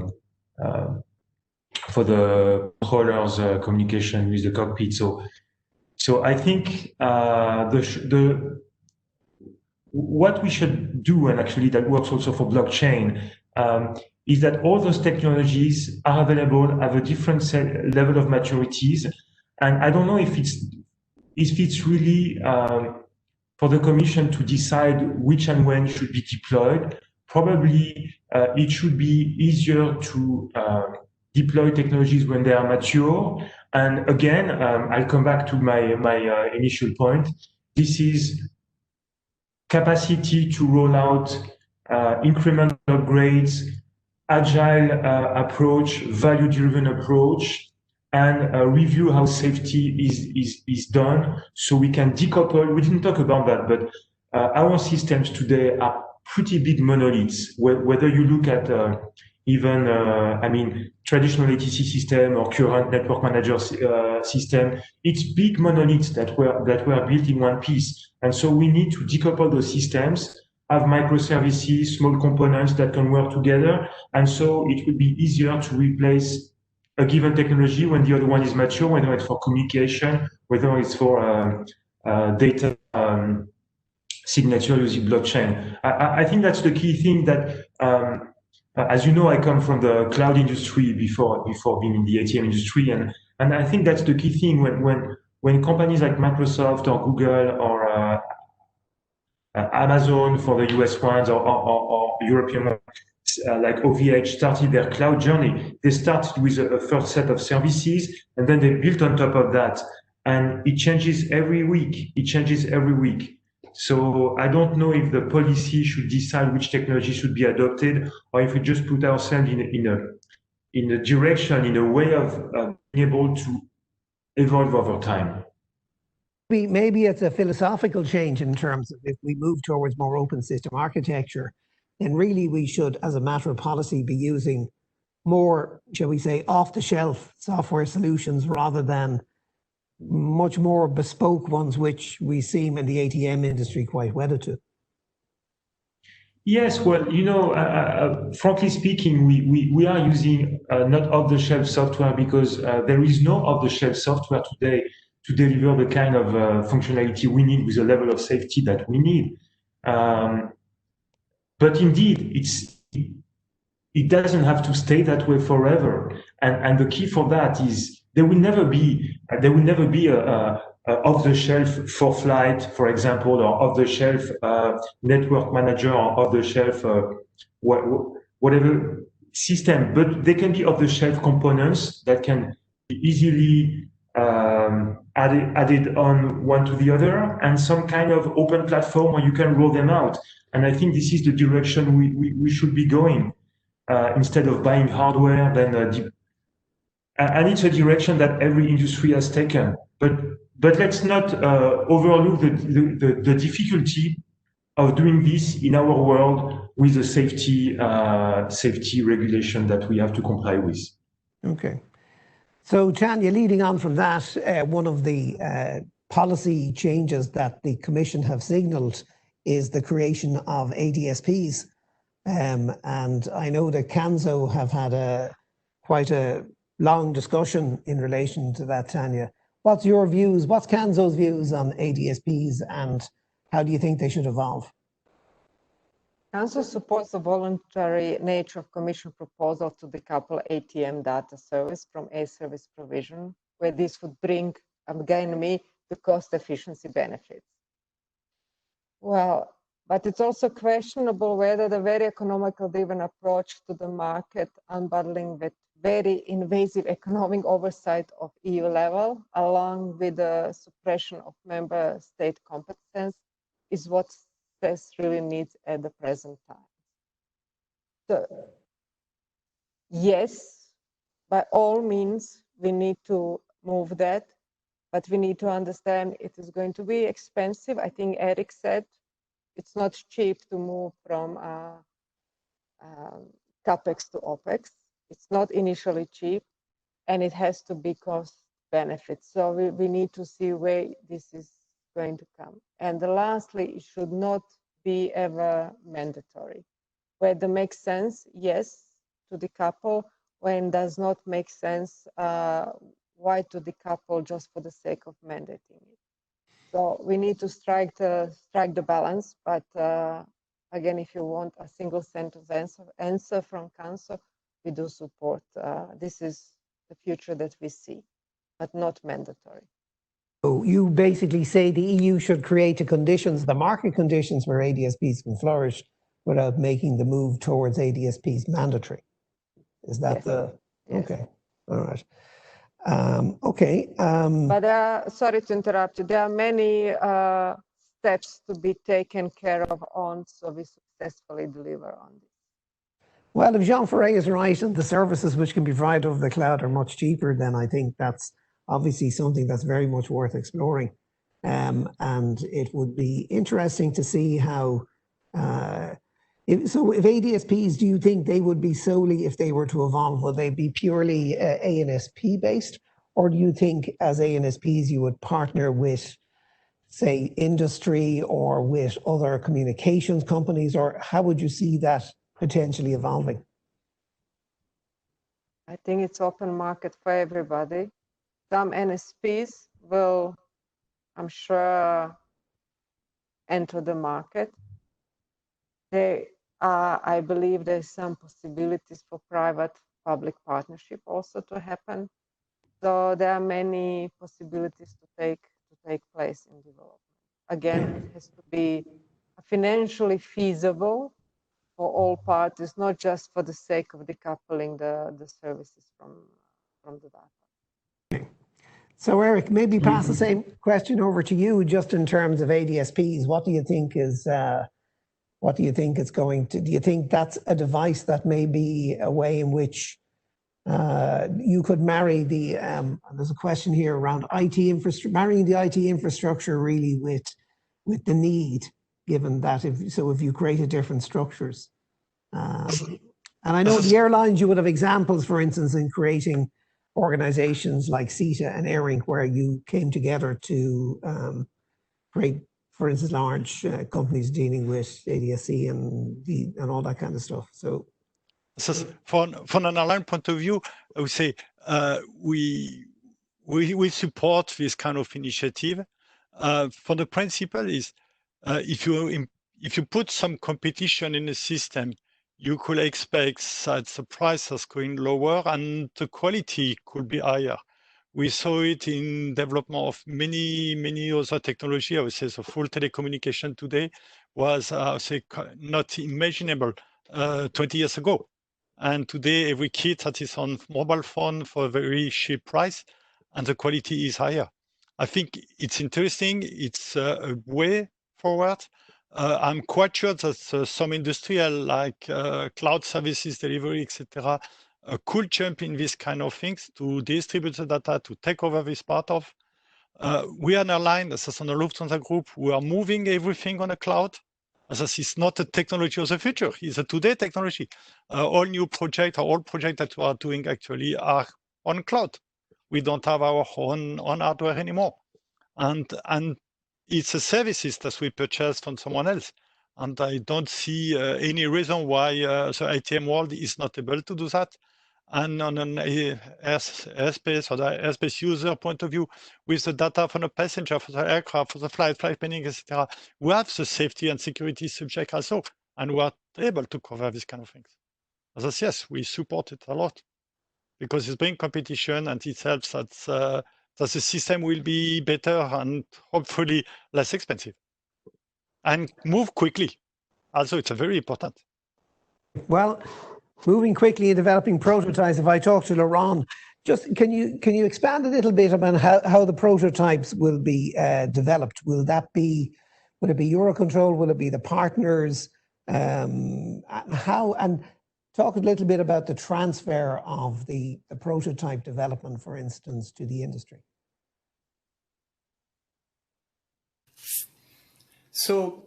the controllers' communication with the cockpit. So I think what we should do, and actually that works also for blockchain, is that all those technologies are available, have a different level of maturities. And I don't know if it's really for the Commission to decide which and when should be deployed. Probably it should be easier to deploy technologies when they are mature. And again, I'll come back to my initial point. This is capacity to roll out incremental upgrades, agile approach, value-driven approach, and review how safety is done, so we can decouple. We didn't talk about that, but our systems today are pretty big monoliths. Whether you look at even, traditional ATC system or current network manager system, it's big monoliths that were built in one piece. And so we need to decouple those systems, have microservices, small components that can work together. And so it would be easier to replace a given technology when the other one is mature, whether it's for communication, whether it's for data signature using blockchain. I think that's the key thing that, as you know, I come from the cloud industry before being in the ATM industry, and I think that's the key thing when companies like Microsoft or Google or Amazon for the US ones or European ones, like OVH started their cloud journey. They started with a first set of services, and then they built on top of that. And it changes every week. It changes every week. So I don't know if the policy should decide which technology should be adopted, or if we just put ourselves in a direction, in a way of being able to evolve over time. Maybe it's a philosophical change in terms of if we move towards more open system architecture, then really we should, as a matter of policy, be using more, shall we say, off-the-shelf software solutions rather than much more bespoke ones, which we seem in the ATM industry quite wedded to. Yes, well, frankly speaking, we are using not off-the-shelf software because there is no off-the-shelf software today to deliver the kind of functionality we need with the level of safety that we need. But indeed, it doesn't have to stay that way forever. And the key for that is there will never be a off-the-shelf for flight, for example, or off-the-shelf network manager, or off-the-shelf whatever system. But they can be off-the-shelf components that can be easily added on one to the other, and some kind of open platform where you can roll them out. And I think this is the direction we should be going. Instead of buying hardware, and it's a direction that every industry has taken. But let's not overlook the difficulty of doing this in our world with the safety regulation that we have to comply with. Okay. So Tanya, leading on from that, one of the policy changes that the Commission have signalled is the creation of ADSPs. And I know that CANSO have had quite a long discussion in relation to that, Tanya. What's your views? What's CANSO's views on ADSPs, and how do you think they should evolve? CANSO supports the voluntary nature of Commission proposal to decouple ATM data service from service provision, where this would bring, again, the cost efficiency benefits. Well, but it's also questionable whether the very economical driven approach to the market, unbundling with very invasive economic oversight of EU level, along with the suppression of member state competence, is what CES really needs at the present time. So, yes, by all means, we need to move that, but we need to understand it is going to be expensive. I think Eric said, it's not cheap to move from CapEx to OpEx. It's not initially cheap, and it has to be cost benefit. So we need to see where this is going to come. And lastly, it should not be ever mandatory. Where it makes sense, yes, to decouple. When it does not make sense, why to decouple just for the sake of mandating it? So we need to strike the balance, but again, if you want a single sentence answer from CANSO, we do support. This is the future that we see, but not mandatory. So you basically say the EU should create the market conditions where ADSPs can flourish without making the move towards ADSPs mandatory. Is that yes. the, yes. Okay, all right. Okay. But sorry to interrupt you. There are many steps to be taken care of so we successfully deliver on this. Well, if Jean Ferret is right and the services which can be provided over the cloud are much cheaper, then I think that's obviously something that's very much worth exploring. And it would be interesting to see how, if ADSPs, do you think they would be solely, if they were to evolve, would they be purely ANSP based? Or do you think as ANSPs you would partner with, say, industry or with other communications companies? Or how would you see that potentially evolving? I think it's open market for everybody. Some NSPs will, I'm sure, enter the market. I believe there's some possibilities for private-public partnership also to happen. So there are many possibilities to take place in development. Again, it has to be financially feasible for all parties, not just for the sake of decoupling the services from the data. So Eric, maybe pass the same question over to you, just in terms of ADSPs. What do you think is? What do you think it's going to? Do you think that's a device that may be a way in which you could marry the? There's a question here around IT infrastructure, marrying the IT infrastructure really with the need, given that if you created different structures, and I know the airlines, you would have examples, for instance, in creating organizations like CETA and AIRINC, where you came together to create, for instance, large companies dealing with ADSC and all that kind of stuff. So from an airline point of view, I would say we support this kind of initiative. For the principle is if you put some competition in the system, you could expect that the price is going lower and the quality could be higher. We saw it in development of many other technology. I would say the full telecommunication today was not imaginable 20 years ago. And today, every kit that is on mobile phone for a very cheap price, and the quality is higher. I think it's interesting. It's a way forward. I'm quite sure that some industrial like cloud services delivery, etc., could jump in this kind of things to distribute the data, to take over this part of. We are an airline, this is on the Lufthansa Group, we are moving everything on the cloud. This is not a technology of the future, it's a today technology. All new projects, or all projects that we are doing actually are on cloud. We don't have our own hardware anymore. And it's a services that we purchase from someone else. And I don't see any reason why the ATM world is not able to do that. And on an airspace or the airspace user point of view, with the data from the passenger, for the aircraft, for the flight planning, etc., we have the safety and security subject also, and we are able to cover these kind of things. As I say, yes, we support it a lot because it's bringing competition and it helps that the system will be better and hopefully less expensive and move quickly. Also, it's very important. Well, moving quickly and developing prototypes. If I talk to Laurent, just can you expand a little bit about how the prototypes will be developed? Will it be Eurocontrol? Will it be the partners? And talk a little bit about the transfer of the prototype development, for instance, to the industry. So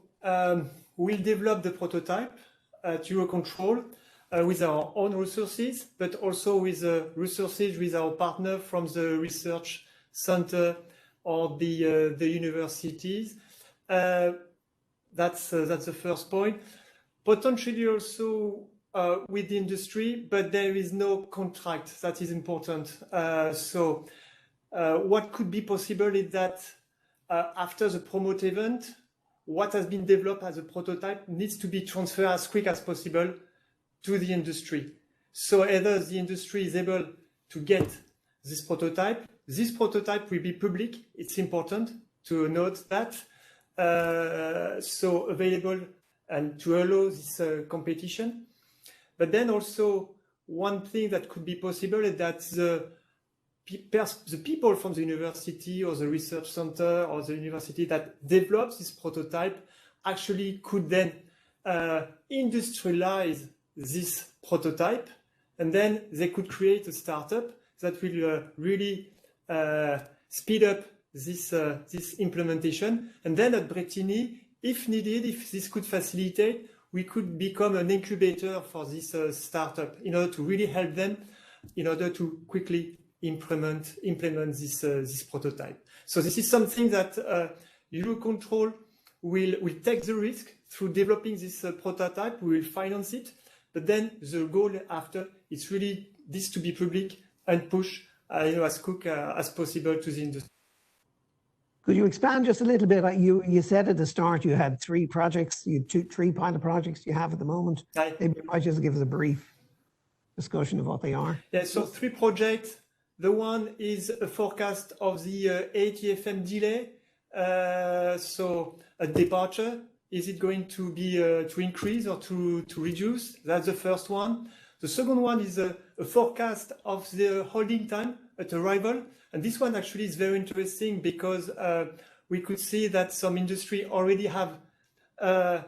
we'll develop the prototype at Eurocontrol with our own resources, but also with resources with our partner from the research center or the universities. That's the first point. Potentially also with the industry, but there is no contract. That is important. So what could be possible is that after the promote event, what has been developed as a prototype needs to be transferred as quick as possible to the industry. So either the industry is able to get this prototype will be public. It's important to note that. So available and to allow this competition. But then also one thing that could be possible is that the people from the university or the research center or the university that develops this prototype actually could then industrialize this prototype, and then they could create a startup that will really speed up this implementation. And then at Bretigny, if needed, if this could facilitate, we could become an incubator for this startup in order to really help them in order to quickly implement this prototype. So this is something that Eurocontrol will take the risk through developing this prototype. We will finance it, but then the goal after is really this to be public and push as quick as possible to the industry. Could you expand just a little bit? You said at the start you had 3 projects, three pilot projects you have at the moment. Maybe you might just give us a brief discussion of what they are. Yeah, so 3 projects. The one is a forecast of the ATFM delay. So a departure, is it going to be to increase or to reduce? That's the first one. The second one is a forecast of the holding time at arrival. And this one actually is very interesting because we could see that some industry already have a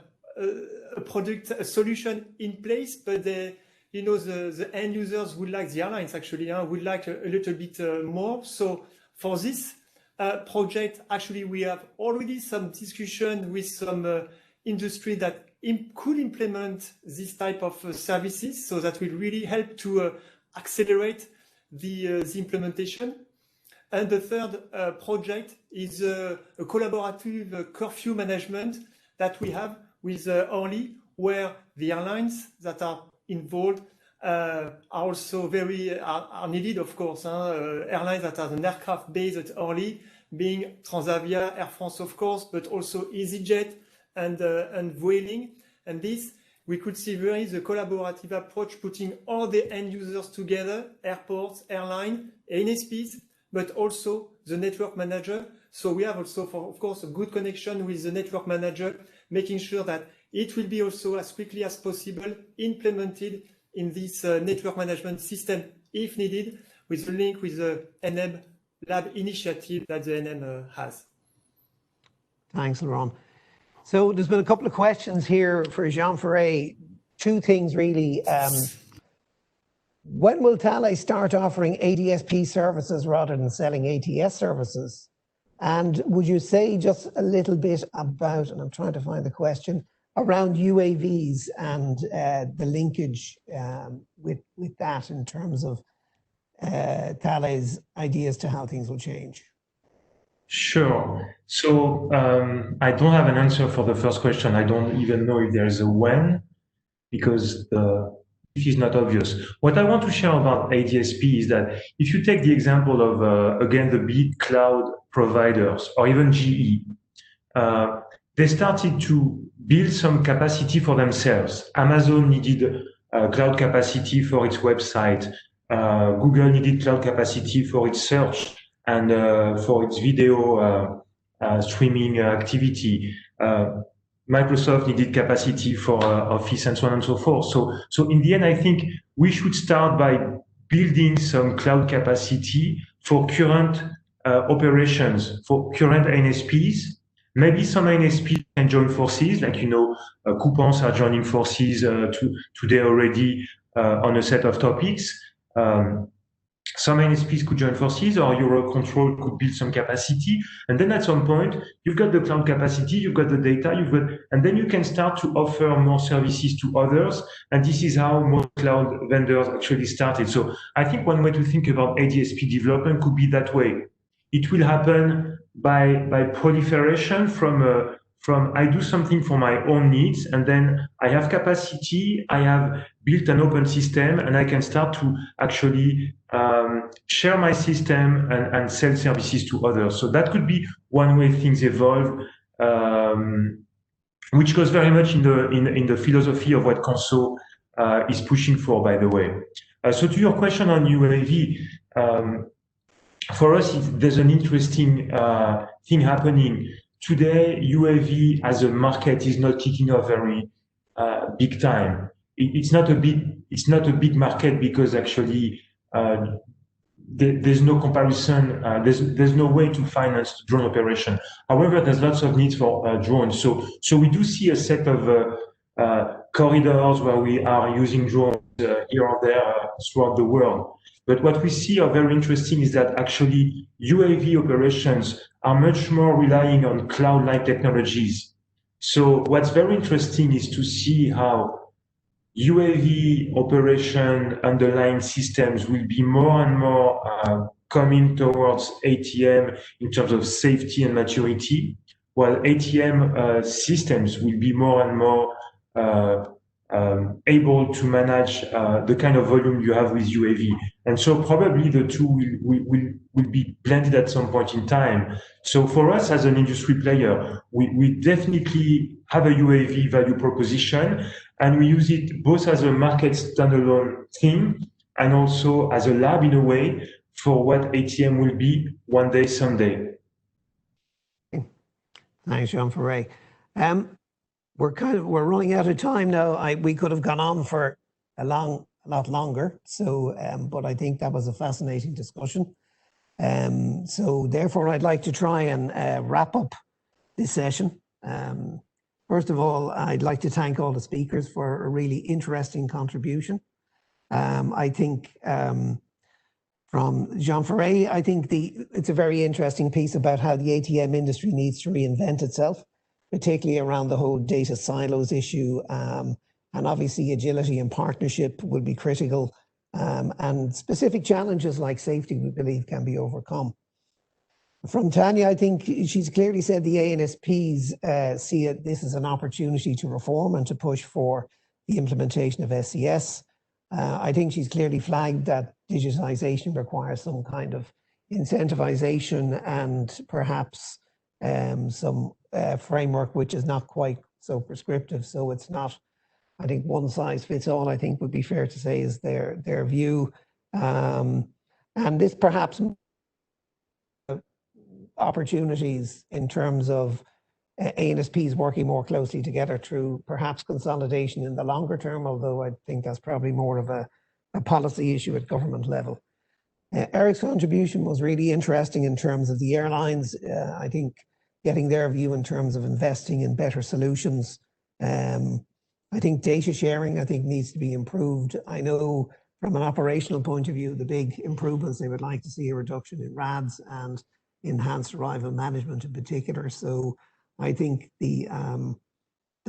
solution in place, but the end users would like, the airlines actually would like a little bit more. So for this project, actually, we have already some discussion with some industry that could implement this type of services. So that will really help to accelerate the implementation. And the third project is a collaborative curfew management that we have with Orly, where the airlines that are involved are also are needed, of course. Airlines that have an aircraft base at Orly, being Transavia, Air France, of course, but also EasyJet and Vueling. And this, we could see very the collaborative approach, putting all the end users together, airports, airline, NSPs, but also the network manager. So we have also, of course, a good connection with the network manager, making sure that it will be also as quickly as possible implemented in this network management system, if needed, with the link with the NM Lab initiative that the NM has. Thanks, Laurent. So there's been a couple of questions here for Jean-Ferré. Two things really. When will Thales start offering ADSP services rather than selling ATS services? And would you say just a little bit about, and I'm trying to find the question, around UAVs and the linkage with that in terms of Thales' ideas to how things will change? Sure. So I don't have an answer for the first question. I don't even know if there is a when, because it is not obvious. What I want to share about ADSP is that if you take the example of, again, the big cloud providers or even GE, they started to build some capacity for themselves. Amazon needed cloud capacity for its website. Google needed cloud capacity for its search and for its video streaming activity. Microsoft needed capacity for Office and so on and so forth. So in the end, I think we should start by building some cloud capacity for current operations, for current NSPs. Maybe some NSPs can join forces, like, Coupons are joining forces today already on a set of topics. Some NSPs could join forces, or EUROCONTROL could build some capacity. And then at some point, you've got the cloud capacity, you've got the data, and then you can start to offer more services to others. And this is how most cloud vendors actually started. So I think one way to think about ADSP development could be that way. It will happen by proliferation from I do something for my own needs, and then I have capacity, I have built an open system, and I can start to actually share my system and sell services to others. So that could be one way things evolve, which goes very much in the philosophy of what Conso is pushing for, by the way. So to your question on UAV, for us, there's an interesting thing happening. Today, UAV as a market is not kicking off very big time. It's not a big market because actually there's no comparison. There's no way to finance drone operation. However, there's lots of needs for drones. So we do see a set of corridors where we are using drones here or there throughout the world. But what we see are very interesting is that actually UAV operations are much more relying on cloud-like technologies. So what's very interesting is to see how UAV operation underlying systems will be more and more coming towards ATM in terms of safety and maturity, while ATM systems will be more and more able to manage the kind of volume you have with UAV. And so probably the two will be blended at some point in time. So for us as an industry player, we definitely have a UAV value proposition, and we use it both as a market standalone thing and also as a lab in a way for what ATM will be one day, someday. Thanks, Jean-Ferré. We're running out of time now. We could have gone on for a lot longer. So, but I think that was a fascinating discussion. So therefore, I'd like to try and wrap up this session. First of all, I'd like to thank all the speakers for a really interesting contribution. I think from Jean-Ferré, I think it's a very interesting piece about how the ATM industry needs to reinvent itself, particularly around the whole data silos issue. And obviously agility and partnership will be critical and specific challenges like safety, we believe, can be overcome. From Tanya, I think she's clearly said the ANSPs see this as an opportunity to reform and to push for the implementation of SCS. I think she's clearly flagged that digitization requires some kind of incentivization and perhaps some framework which is not quite so prescriptive. So it's not, I think, one size fits all, I think would be fair to say, is their view. And this perhaps opportunities in terms of ANSPs working more closely together through perhaps consolidation in the longer term, although I think that's probably more of a policy issue at government level. Eric's contribution was really interesting in terms of the airlines. I think getting their view in terms of investing in better solutions. I think data sharing, I think, needs to be improved. I know from an operational point of view, the big improvements, they would like to see a reduction in RADs and enhanced arrival management in particular. So I think the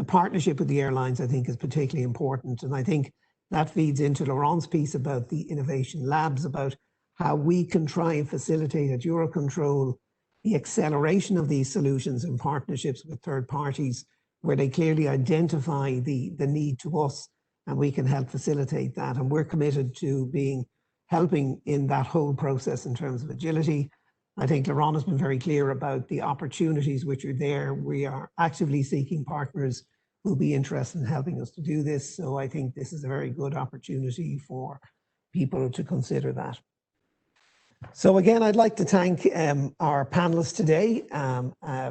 partnership with the airlines, I think, is particularly important. And I think that feeds into Laurent's piece about the innovation labs, about how we can try and facilitate at Eurocontrol the acceleration of these solutions in partnerships with third parties, where they clearly identify the need to us, and we can help facilitate that. And we're committed to helping in that whole process in terms of agility. I think Laurent has been very clear about the opportunities which are there. We are actively seeking partners who'll be interested in helping us to do this. So I think this is a very good opportunity for people to consider that. So again, I'd like to thank our panelists today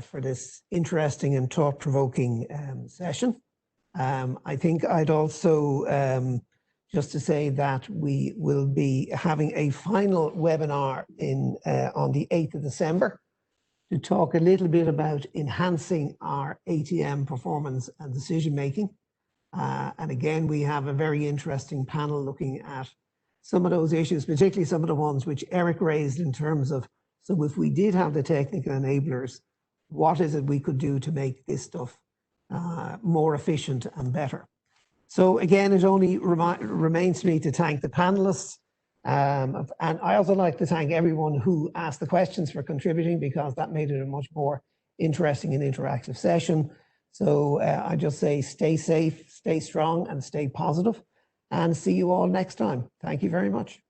for this interesting and thought-provoking session. I think I'd also just to say that we will be having a final webinar on the 8th of December to talk a little bit about enhancing our ATM performance and decision making. And again, we have a very interesting panel looking at some of those issues, particularly some of the ones which Eric raised in terms of, so if we did have the technical enablers, what is it we could do to make this stuff more efficient and better? So again, it only remains me to thank the panelists. And I also like to thank everyone who asked the questions for contributing, because that made it a much more interesting and interactive session. So I just say stay safe, stay strong, and stay positive. And see you all next time. Thank you very much.